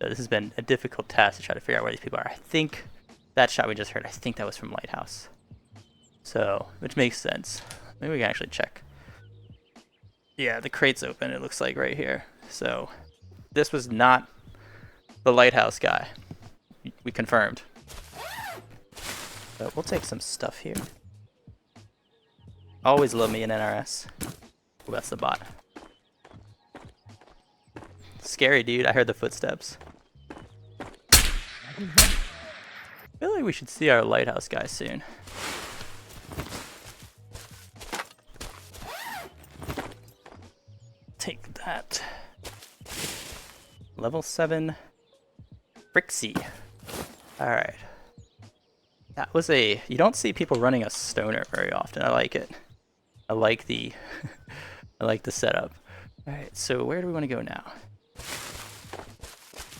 So this has been a difficult task to try to figure out where these people are. I think that shot we just heard, I think that was from lighthouse. So, which makes sense. Maybe we can actually check. Yeah, the crate's open, it looks like right here. So, this was not the lighthouse guy. We confirmed. But we'll take some stuff here. Always love me in NRS. Ooh, that's the bot. Scary, dude. I heard the footsteps. I feel like we should see our lighthouse guy soon. Take that. Level 7 Frixie. Alright. That was you don't see people running a stoner very often. I like it. I like the I like the setup. Alright, so where do we want to go now?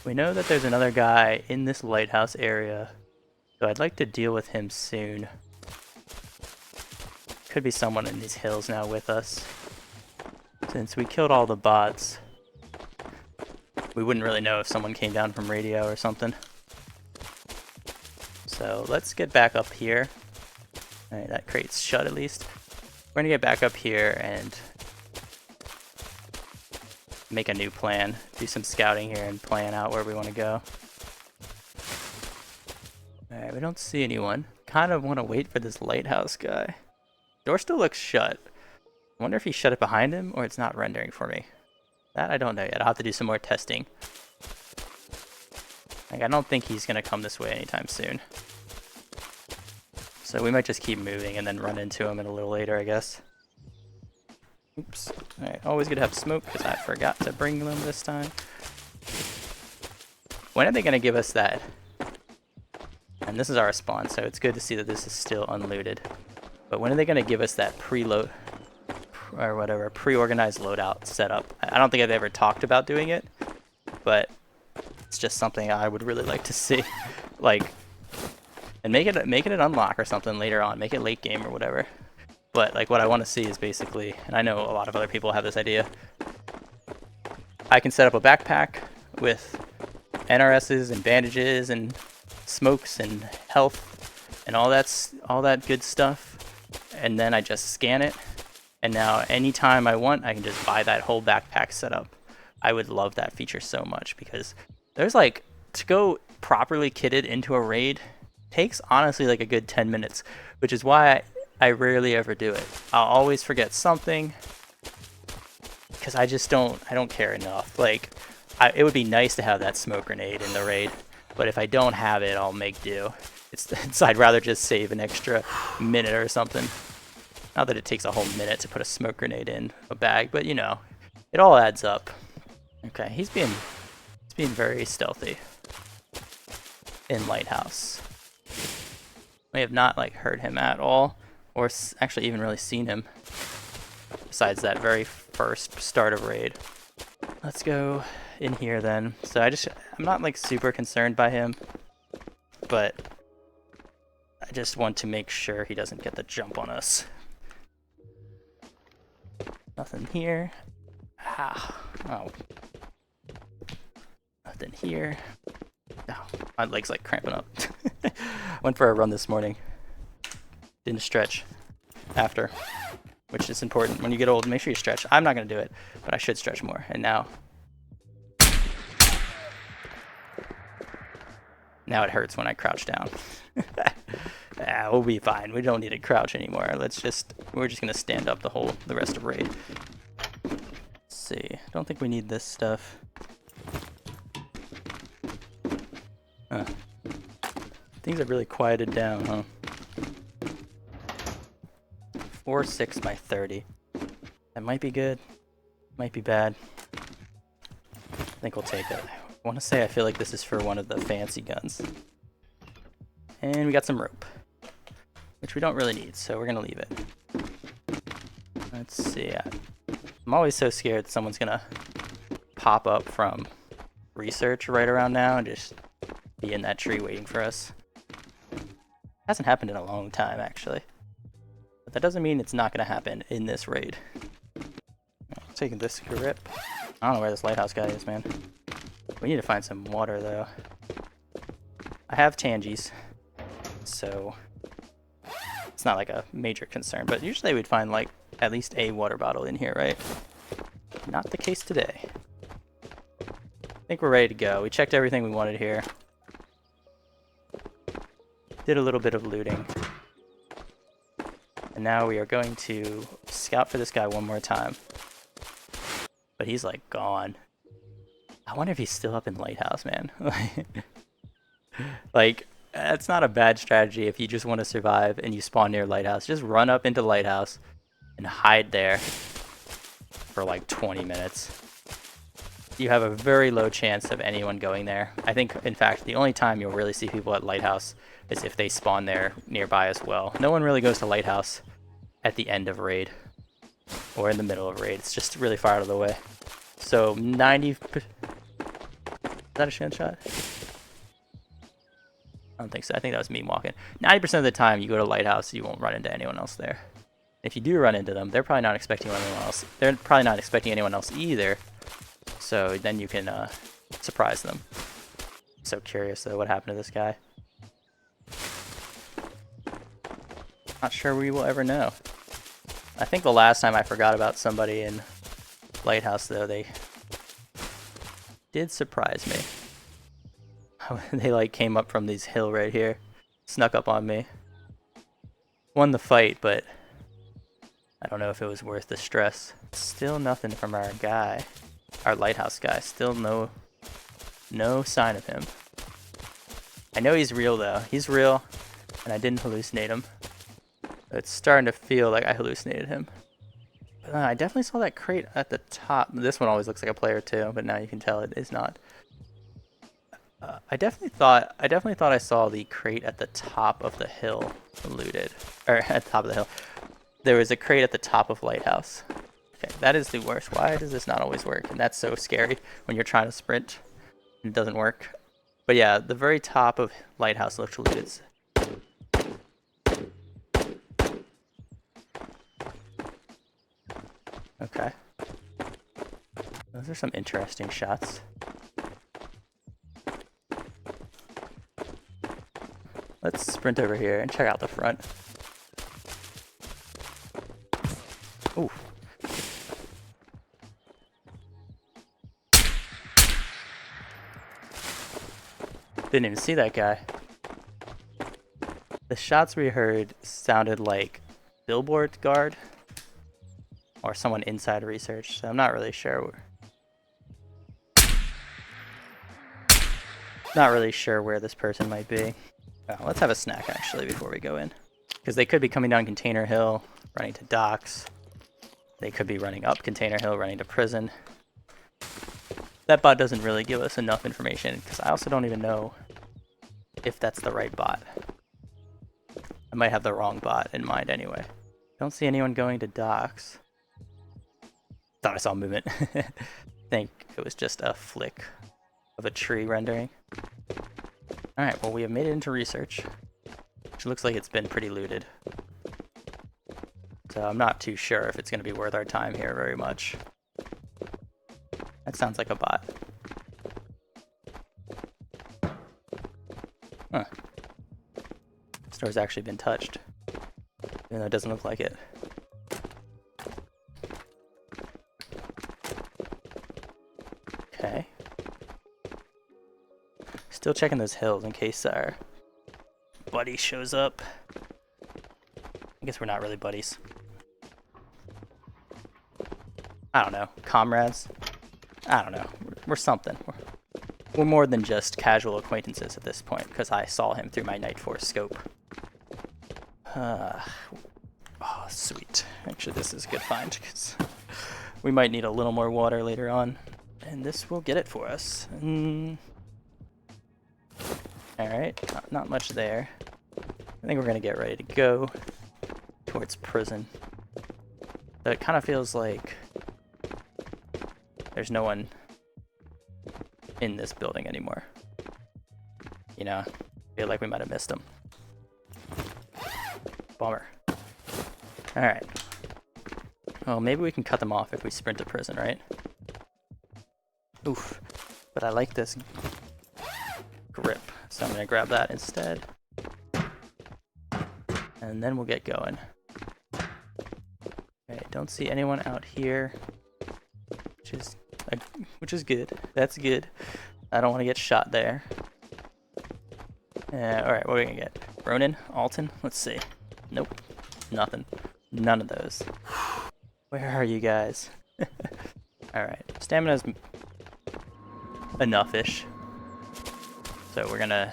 We know that there's another guy in this lighthouse area, so I'd like to deal with him soon. Could be someone in these hills now with us. Since we killed all the bots, we wouldn't really know if someone came down from radio or something. So let's get back up here. Alright, that crate's shut at least. We're gonna get back up here and make a new plan. Do some scouting here and plan out where we want to go. Alright, we don't see anyone. Kind of want to wait for this lighthouse guy. Door still looks shut. I wonder if he shut it behind him or it's not rendering for me. That I don't know yet. I'll have to do some more testing. Like, I don't think he's going to come this way anytime soon. So we might just keep moving and then run into him a little later, I guess. Oops. Alright, always good to have smoke because I forgot to bring them this time. When are they going to give us that? And this is our response, so it's good to see that this is still unlooted. But when are they going to give us that preload, or whatever, pre-organized loadout setup? I don't think I've ever talked about doing it, but it's just something I would really like to see. Like, and make it an unlock or something later on. Make it late game or whatever. But like what I want to see is basically, and I know a lot of other people have this idea, I can set up a backpack with NRSs and bandages and smokes and health and all that good stuff, and then I just scan it, and now anytime I want I can just buy that whole backpack setup. I would love that feature so much because there's like, to go properly kitted into a raid takes honestly like a good 10 minutes, which is why I rarely ever do it. I'll always forget something, because I don't care enough. Like, it would be nice to have that smoke grenade in the raid, but if I don't have it, I'll make do. I'd rather just save an extra minute or something. Not that it takes a whole minute to put a smoke grenade in a bag, but you know, it all adds up. Okay, he's being very stealthy in Lighthouse. We have not like heard him at all, or actually even really seen him. Besides that very first start of raid. Let's go in here then. So I'm not like super concerned by him, but I just want to make sure he doesn't get the jump on us. Nothing here. Ah. Oh. Nothing here. Oh, my leg's like cramping up. Went for a run this morning. Didn't stretch after, which is important. When you get old, make sure you stretch. I'm not going to do it, but I should stretch more. And now it hurts when I crouch down. We'll be fine. We don't need to crouch anymore. We're just going to stand up the rest of raid. Let's see. I don't think we need this stuff. Huh. Things have really quieted down, huh? 4.6 by 30. That might be good. Might be bad. I think we'll take it. I want to say I feel like this is for one of the fancy guns. And we got some rope, which we don't really need, so we're going to leave it. Let's see. I'm always so scared that someone's going to pop up from research right around now and just be in that tree waiting for us. Hasn't happened in a long time, actually. But that doesn't mean it's not going to happen in this raid. I'm taking this grip. I don't know where this lighthouse guy is, man. We need to find some water, though. I have tangies, so it's not like a major concern. But usually we'd find, like, at least a water bottle in here, right? Not the case today. I think we're ready to go. We checked everything we wanted here. Did a little bit of looting. And now we are going to scout for this guy one more time. But he's like gone. I wonder if he's still up in Lighthouse, man. Like, that's not a bad strategy if you just want to survive and you spawn near Lighthouse. Just run up into Lighthouse and hide there for like 20 minutes. You have a very low chance of anyone going there. I think, in fact, the only time you'll really see people at Lighthouse is if they spawn there nearby as well. No one really goes to Lighthouse at the end of raid or in the middle of raid. It's just really far out of the way. So 90... Is that a gunshot? I don't think so. I think that was me walking. 90% of the time you go to Lighthouse, you won't run into anyone else there. If you do run into them, they're probably not expecting anyone else. They're probably not expecting anyone else either. So then you can surprise them. So curious though, what happened to this guy? Not sure we will ever know. I think the last time I forgot about somebody in Lighthouse though, they did surprise me. They like came up from this hill right here, snuck up on me. Won the fight, but I don't know if it was worth the stress. Still nothing from our guy. Our Lighthouse guy. Still no sign of him. I know he's real though. He's real, and I didn't hallucinate him. It's starting to feel like I hallucinated him. But, I definitely saw that crate at the top. This one always looks like a player too, but now you can tell it is not. I definitely thought I saw the crate at the top of the hill looted, or at the top of the hill. There was a crate at the top of Lighthouse. Okay, that is the worst. Why does this not always work? And that's so scary when you're trying to sprint and it doesn't work. But yeah, the very top of Lighthouse looked looted. Okay. Those are some interesting shots. Let's sprint over here and check out the front. Ooh. Didn't even see that guy. The shots we heard sounded like billboard guard. or someone inside research, so I'm not really sure. Not really sure where this person might be. Let's have a snack actually before we go in, because they could be coming down Container Hill, running to docks. They could be running up Container Hill, running to prison. That bot doesn't really give us enough information, because I also don't even know if that's the right bot. I might have the wrong bot in mind anyway. Don't see anyone going to docks. Thought I saw movement. I think it was just a flick of a tree rendering. Alright, well we have made it into research, which looks like it's been pretty looted. So I'm not too sure if it's going to be worth our time here very much. That sounds like a bot. Huh. Store's actually been touched, even though it doesn't look like it. Okay. Still checking those hills in case our buddy shows up. I guess we're not really buddies. I don't know. Comrades? I don't know. We're something. We're more than just casual acquaintances at this point, because I saw him through my NightForce scope. Oh, sweet. Actually, this is a good find, because we might need a little more water later on. And this will get it for us. Alright, not much there. I think we're going to get ready to go towards prison. But it kind of feels like there's no one in this building anymore. You know, I feel like we might have missed them. Bummer. Alright. Well, maybe we can cut them off if we sprint to prison, right? Oof. But I like this grip, so I'm going to grab that instead. And then we'll get going. Okay, don't see anyone out here, which is good. That's good. I don't want to get shot there. Alright, what are we going to get? Ronin? Alton? Let's see. Nope. Nothing. None of those. Where are you guys? Alright, stamina's enough-ish. So we're gonna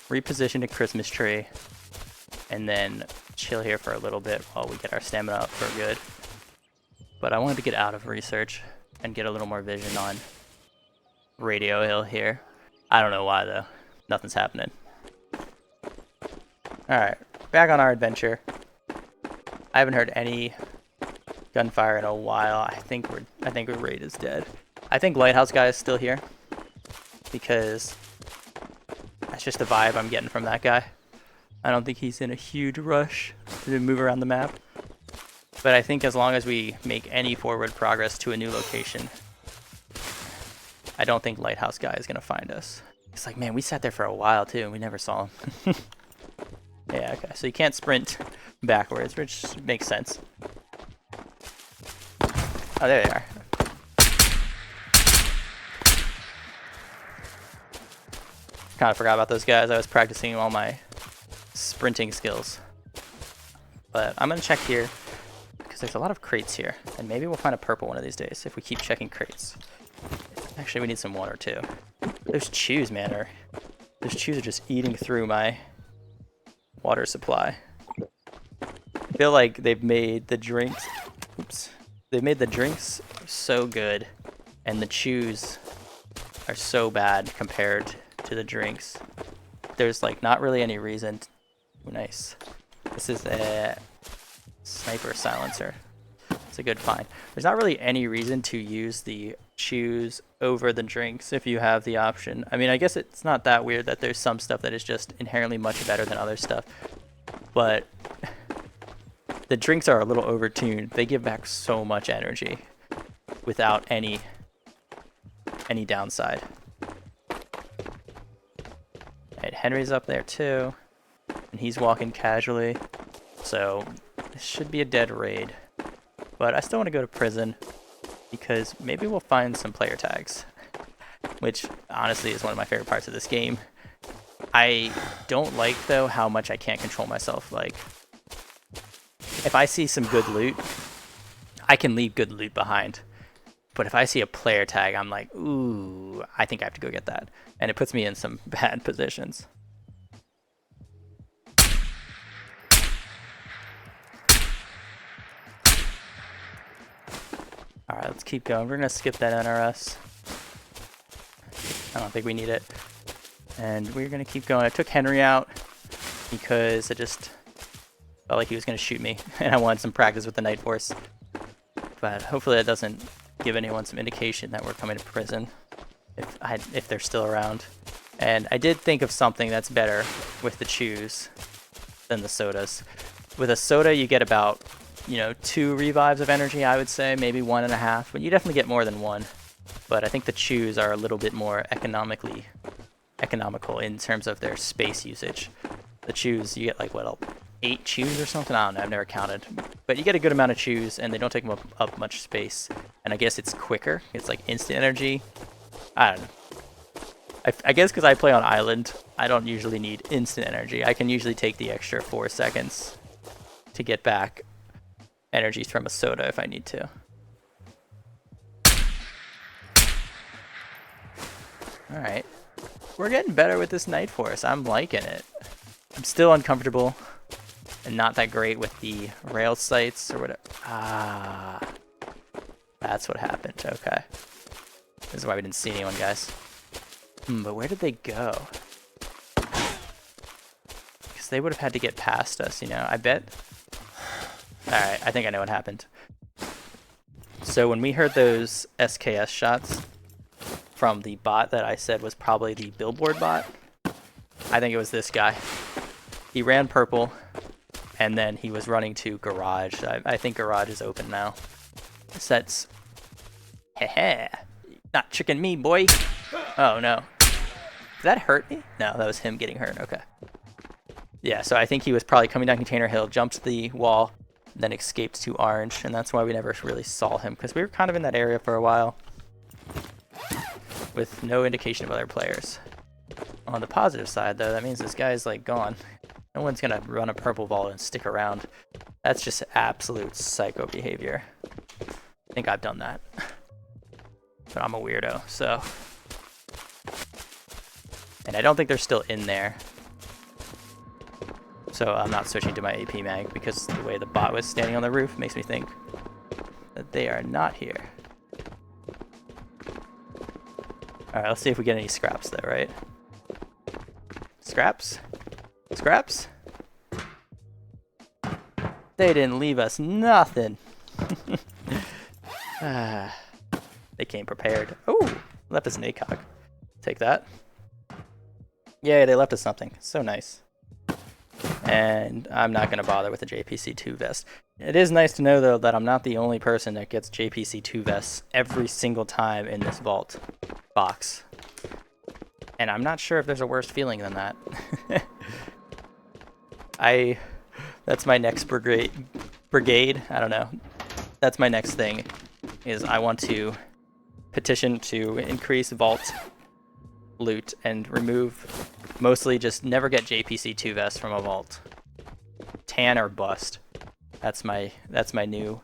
reposition the Christmas tree and then chill here for a little bit while we get our stamina up for good. But I wanted to get out of research and get a little more vision on Radio Hill here. I don't know why though. Nothing's happening. Alright, back on our adventure. I haven't heard any gunfire in a while. I think our raid is dead. I think Lighthouse guy is still here, because that's just the vibe I'm getting from that guy. I don't think he's in a huge rush to move around the map. But I think as long as we make any forward progress to a new location, I don't think Lighthouse guy is going to find us. It's like, man, we sat there for a while too and we never saw him. Yeah, okay, so you can't sprint backwards, which makes sense. Oh, there they are. Kind of forgot about those guys. I was practicing all my sprinting skills. But I'm going to check here, because there's a lot of crates here. And maybe we'll find a purple one of these days if we keep checking crates. Actually, we need some water too. Those chews, man, those chews are just eating through my water supply. I feel like they've made the drinks... Oops. They've made the drinks so good, and the chews are so bad compared to the drinks. There's like not really any reason. Nice. This is a sniper silencer. It's a good find. There's not really any reason to use the chews over the drinks if you have the option. I mean, I guess it's not that weird that there's some stuff that is just inherently much better than other stuff, but the drinks are a little overtuned. They give back so much energy without any downside. Right, Henry's up there too, and he's walking casually, so this should be a dead raid. But I still want to go to prison, because maybe we'll find some player tags, which honestly is one of my favorite parts of this game. I don't like, though, how much I can't control myself. Like, if I see some good loot, I can leave good loot behind. But if I see a player tag, I'm like, ooh, I think I have to go get that. And it puts me in some bad positions. Alright, let's keep going. We're going to skip that NRS. I don't think we need it. And we're going to keep going. I took Henry out because I just felt like he was going to shoot me. And I wanted some practice with the NightForce. But hopefully that doesn't give anyone some indication that we're coming to prison. If they're still around. And I did think of something that's better with the chews than the sodas. With a soda, you get about, 2 revives of energy, I would say, maybe 1.5, but you definitely get more than 1. But I think the chews are a little bit more economical in terms of their space usage. The chews, you get like, 8 chews or something? I don't know, I've never counted. But you get a good amount of chews, and they don't take up much space. And I guess it's quicker. It's like instant energy. I don't know. I guess because I play on island, I don't usually need instant energy. I can usually take the extra 4 seconds to get back energies from a soda if I need to. Alright. We're getting better with this NightForce. I'm liking it. I'm still uncomfortable and not that great with the rail sights or whatever. Ah. That's what happened. Okay. This is why we didn't see anyone, guys. But where did they go? Because they would have had to get past us, I bet. Alright, I think I know what happened. So when we heard those SKS shots from the bot that I said was probably the billboard bot, I think it was this guy. He ran purple, and then he was running to garage. I think garage is open now. Sets. Heh. Not tricking me, boy. Oh, no. Did that hurt me? No, that was him getting hurt. Okay. Yeah, so I think he was probably coming down Container Hill, jumped the wall, then escaped to orange, and that's why we never really saw him, because we were kind of in that area for a while with no indication of other players. On the positive side, though, that means this guy's, gone. No one's going to run a purple ball and stick around. That's just absolute psycho behavior. I think I've done that. But I'm a weirdo, so... And I don't think they're still in there. So I'm not switching to my AP mag because the way the bot was standing on the roof makes me think that they are not here. Alright, let's see if we get any scraps though, right? Scraps? Scraps? They didn't leave us nothing. They came prepared. Oh, left us an ACOG. Take that. Yay, they left us something. So nice. And I'm not going to bother with the JPC2 vest. It is nice to know, though, that I'm not the only person that gets JPC2 vests every single time in this vault box. And I'm not sure if there's a worse feeling than that. That's my next brigade. I don't know. That's my next thing, is I want to petition to increase vault loot and remove, mostly just never get JPC2 vests from a vault. Tan or bust. That's my new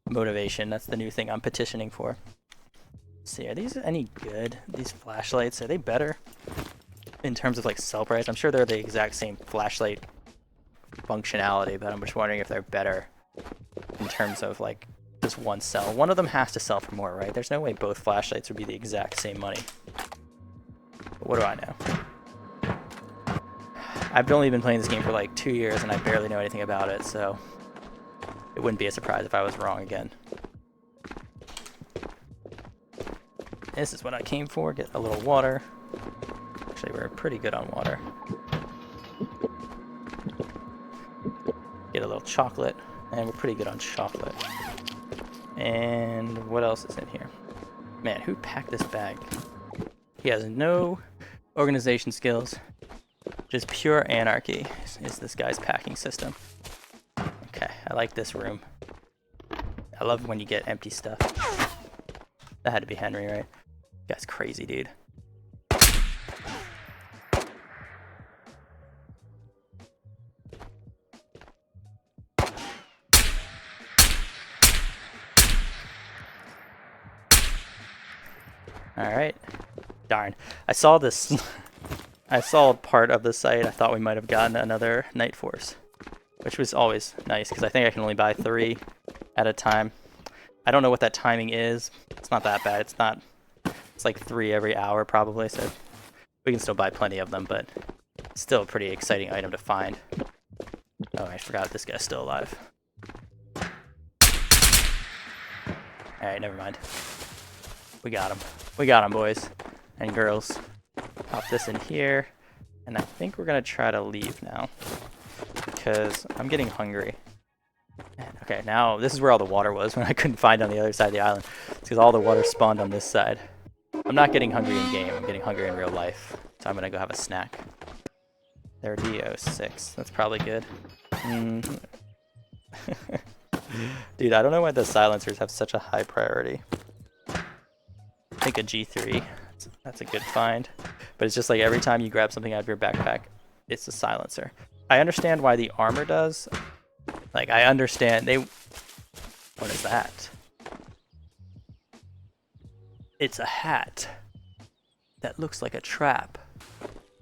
motivation. That's the new thing I'm petitioning for. Let's see, are these any good? These flashlights, are they better in terms of cell price? I'm sure they're the exact same flashlight functionality, but I'm just wondering if they're better in terms of just one sell. One of them has to sell for more, right? There's no way both flashlights would be the exact same money. But what do I know? I've only been playing this game for 2 years and I barely know anything about it, so it wouldn't be a surprise if I was wrong again. This is what I came for, get a little water. Actually, we're pretty good on water. Get a little chocolate, and we're pretty good on chocolate. And what else is in here? Man, who packed this bag? He has no organization skills. Just pure anarchy is this guy's packing system. Okay, I like this room. I love when you get empty stuff. That had to be Henry, right? Guy's crazy, dude. Alright. Darn. I saw this. I saw part of the site. I thought we might have gotten another NightForce, which was always nice because I think I can only buy 3 at a time. I don't know what that timing is. It's not that bad. It's like 3 every hour probably, so we can still buy plenty of them, but still a pretty exciting item to find. Oh, I forgot this guy's still alive. Alright, never mind. We got him. We got him, boys and girls. Pop this in here, and I think we're gonna try to leave now because I'm getting hungry. Okay, now this is where all the water was when I couldn't find it on the other side of the island. It's because all the water spawned on this side. I'm not getting hungry in game, I'm getting hungry in real life. So I'm gonna go have a snack. 30:06, that's probably good. Dude, I don't know why the silencers have such a high priority. I think a G3, that's a good find. But it's just like every time you grab something out of your backpack, it's a silencer. I understand why the armor does. Like, I understand what is that? It's a hat that looks like a trap.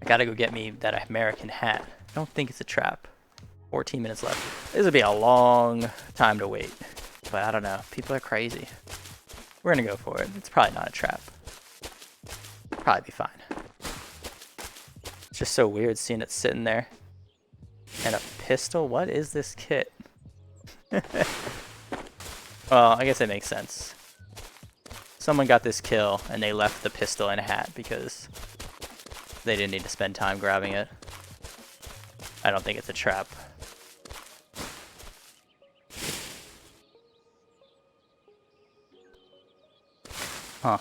I gotta go get me that American hat. I don't think it's a trap. 14 minutes left. This would be a long time to wait. But I don't know. People are crazy. We're gonna go for it. It's probably not a trap. Probably be fine. It's just so weird seeing it sitting there. And a pistol? What is this kit? Well, I guess it makes sense. Someone got this kill and they left the pistol and a hat because they didn't need to spend time grabbing it. I don't think it's a trap. Huh.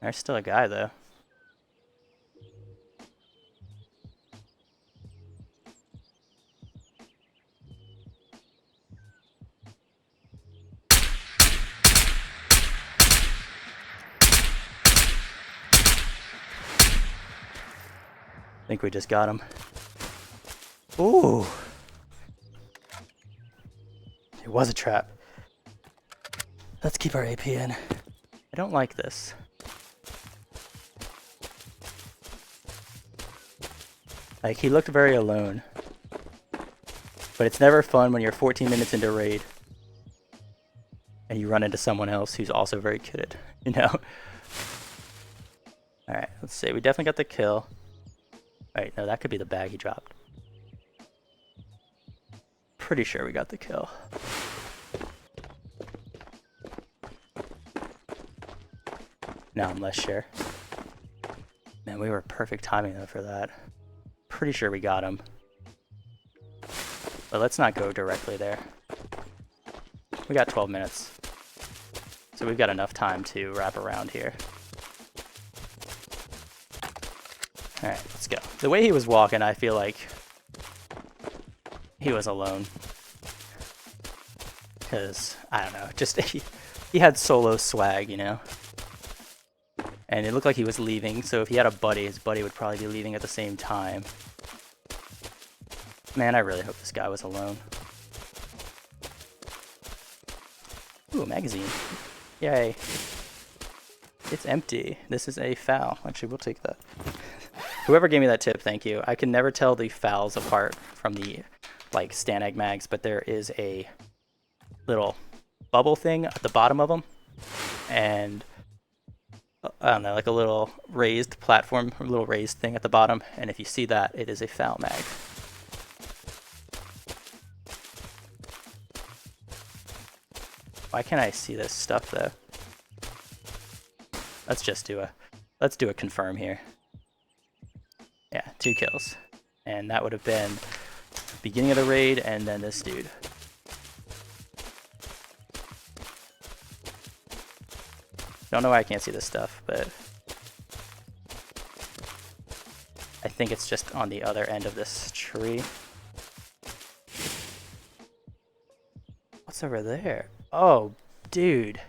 There's still a guy though. I think we just got him. Ooh. It was a trap. Let's keep our AP in. I don't like this. Like, he looked very alone. But it's never fun when you're 14 minutes into raid and you run into someone else who's also very kitted, you know? Alright, let's see. We definitely got the kill. Alright, no, that could be the bag he dropped. Pretty sure we got the kill. Now I'm less sure. Man, we were perfect timing though for that. Pretty sure we got him. But let's not go directly there. We got 12 minutes. So we've got enough time to wrap around here. Alright, let's go. The way he was walking, I feel like he was alone. Because, I don't know, just he had solo swag, you know? And it looked like he was leaving, so if he had a buddy, his buddy would probably be leaving at the same time. Man, I really hope this guy was alone. Ooh, a magazine. Yay. It's empty. This is a FAL. Actually, we'll take that. Whoever gave me that tip, thank you. I can never tell the FALs apart from the, like, Stanag mags, but there is a little bubble thing at the bottom of them. And I don't know, like a little raised platform, a little raised thing at the bottom. And if you see that, it is a FAL mag. Why can't I see this stuff though? Let's just do a confirm here. Yeah, 2 kills. And that would have been beginning of the raid and then this dude. Don't know why I can't see this stuff, but I think it's just on the other end of this tree. What's over there? Oh, dude.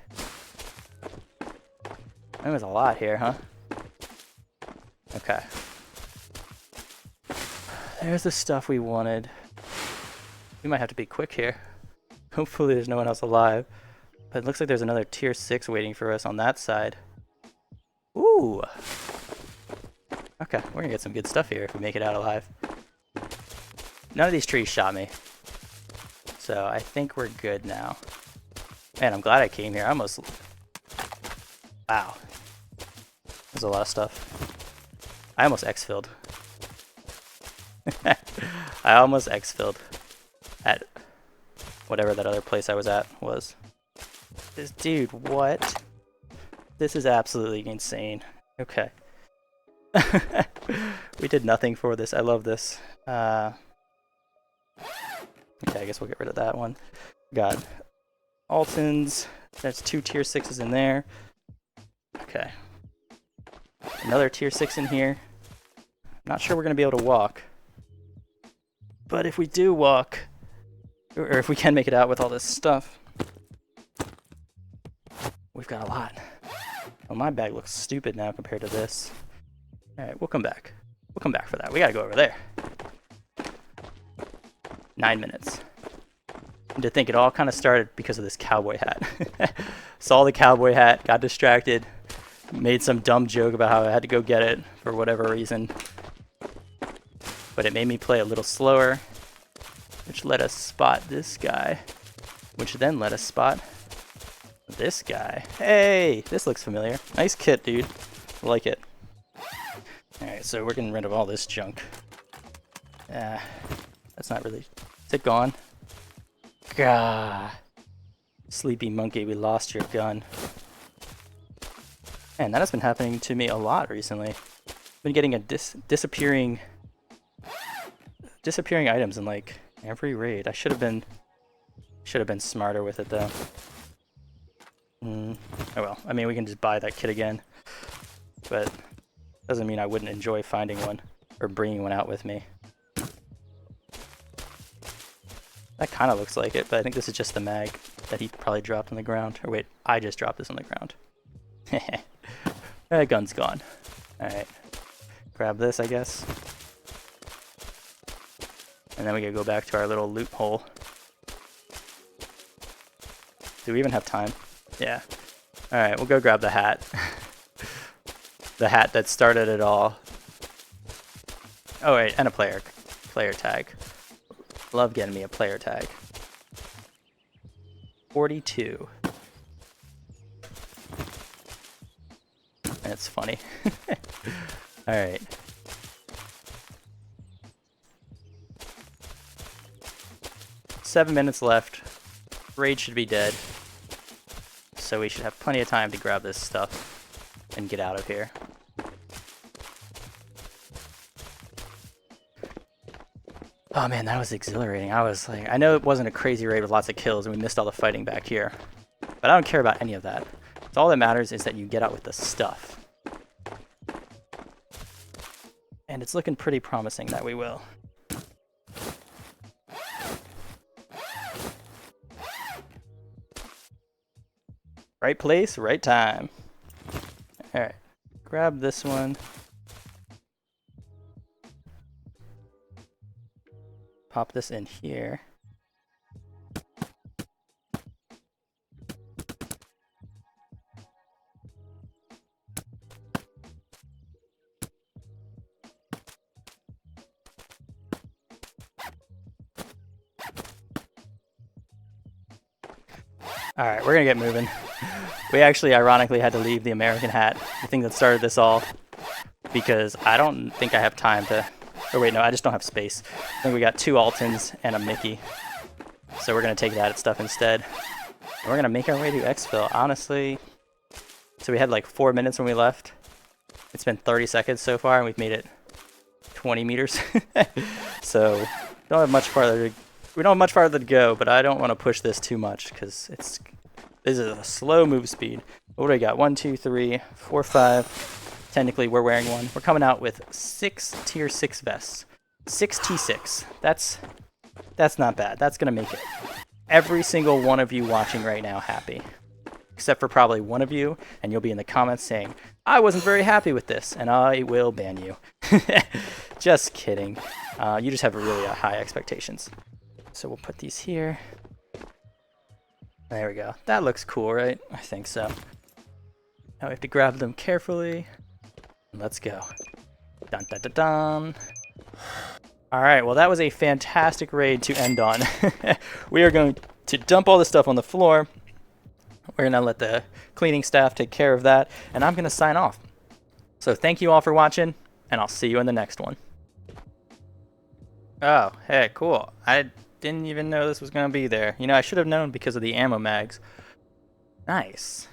There was a lot here, huh? Okay. There's the stuff we wanted. We might have to be quick here. Hopefully there's no one else alive. But it looks like there's another tier 6 waiting for us on that side. Ooh! Okay, we're gonna get some good stuff here if we make it out alive. None of these trees shot me. So I think we're good now. Man, I'm glad I came here. I almost... Wow. There's a lot of stuff. I almost X-filled. I almost X-filled at whatever that other place I was at was. This dude, what? This is absolutely insane. Okay. We did nothing for this. I love this. Okay, I guess we'll get rid of that one. Got Altons. There's 2 tier 6s in there. Okay. Another tier 6 in here. Not sure we're going to be able to walk. But if we do walk, or if we can make it out with all this stuff, we've got a lot. Well, my bag looks stupid now compared to this. Alright, we'll come back. We'll come back for that. We gotta go over there. 9 minutes. And to think it all kind of started because of this cowboy hat. Saw the cowboy hat, got distracted, made some dumb joke about how I had to go get it for whatever reason. But it made me play a little slower, which let us spot this guy, which then let us spot this guy. Hey, this looks familiar. Nice kit, dude. I like it. Alright, so we're getting rid of all this junk. That's not really... Is it gone? Gah. Sleepy monkey, we lost your gun. Man, that has been happening to me a lot recently. I've been getting a disappearing items in like every raid. I should have been smarter with it though. Oh well, I mean we can just buy that kit again, but doesn't mean I wouldn't enjoy finding one or bringing one out with me. That kind of looks like it, but I think this is just the mag that he probably dropped on the ground. Or wait, I just dropped this on the ground. That gun's gone. Alright. Grab this, I guess. And then we gotta go back to our little loot hole. Do we even have time? Yeah. Alright, we'll go grab the hat. The hat that started it all. Oh wait, and a player tag. Love getting me a player tag. 42. And it's funny. Alright. Seven minutes left. Raid should be dead. So we should have plenty of time to grab this stuff and get out of here. Oh man, that was exhilarating. I was like, I know it wasn't a crazy raid with lots of kills and we missed all the fighting back here. But I don't care about any of that. So all that matters is that you get out with the stuff. And it's looking pretty promising that we will. Right place, right time. Alright, grab this one. Pop this in here. Alright, we're gonna get moving. We actually ironically had to leave the American hat, the thing that started this all, because I don't think I have time to... Oh wait, no, I just don't have space. I think we got 2 Altons and a Mickey. So we're going to take that stuff instead. And we're going to make our way to exfil, honestly. So we had like 4 minutes when we left. It's been 30 seconds so far, and we've made it 20 meters. So we don't have much farther to go, but I don't want to push this too much, because this is a slow move speed. What do we got? 1, 2, 3, 4, 5... Technically, we're wearing one. We're coming out with 6 tier 6 vests. 6 T6. That's not bad. That's going to make it every single one of you watching right now happy. Except for probably one of you, and you'll be in the comments saying, I wasn't very happy with this, and I will ban you. Just kidding. You just have really high expectations. So we'll put these here. There we go. That looks cool, right? I think so. Now we have to grab them carefully. Let's go. Dun dun dun dun. Alright, well that was a fantastic raid to end on. We are going to dump all this stuff on the floor. We're going to let the cleaning staff take care of that, and I'm going to sign off. So thank you all for watching, and I'll see you in the next one. Oh, hey, cool. I didn't even know this was going to be there. You know, I should have known because of the ammo mags. Nice.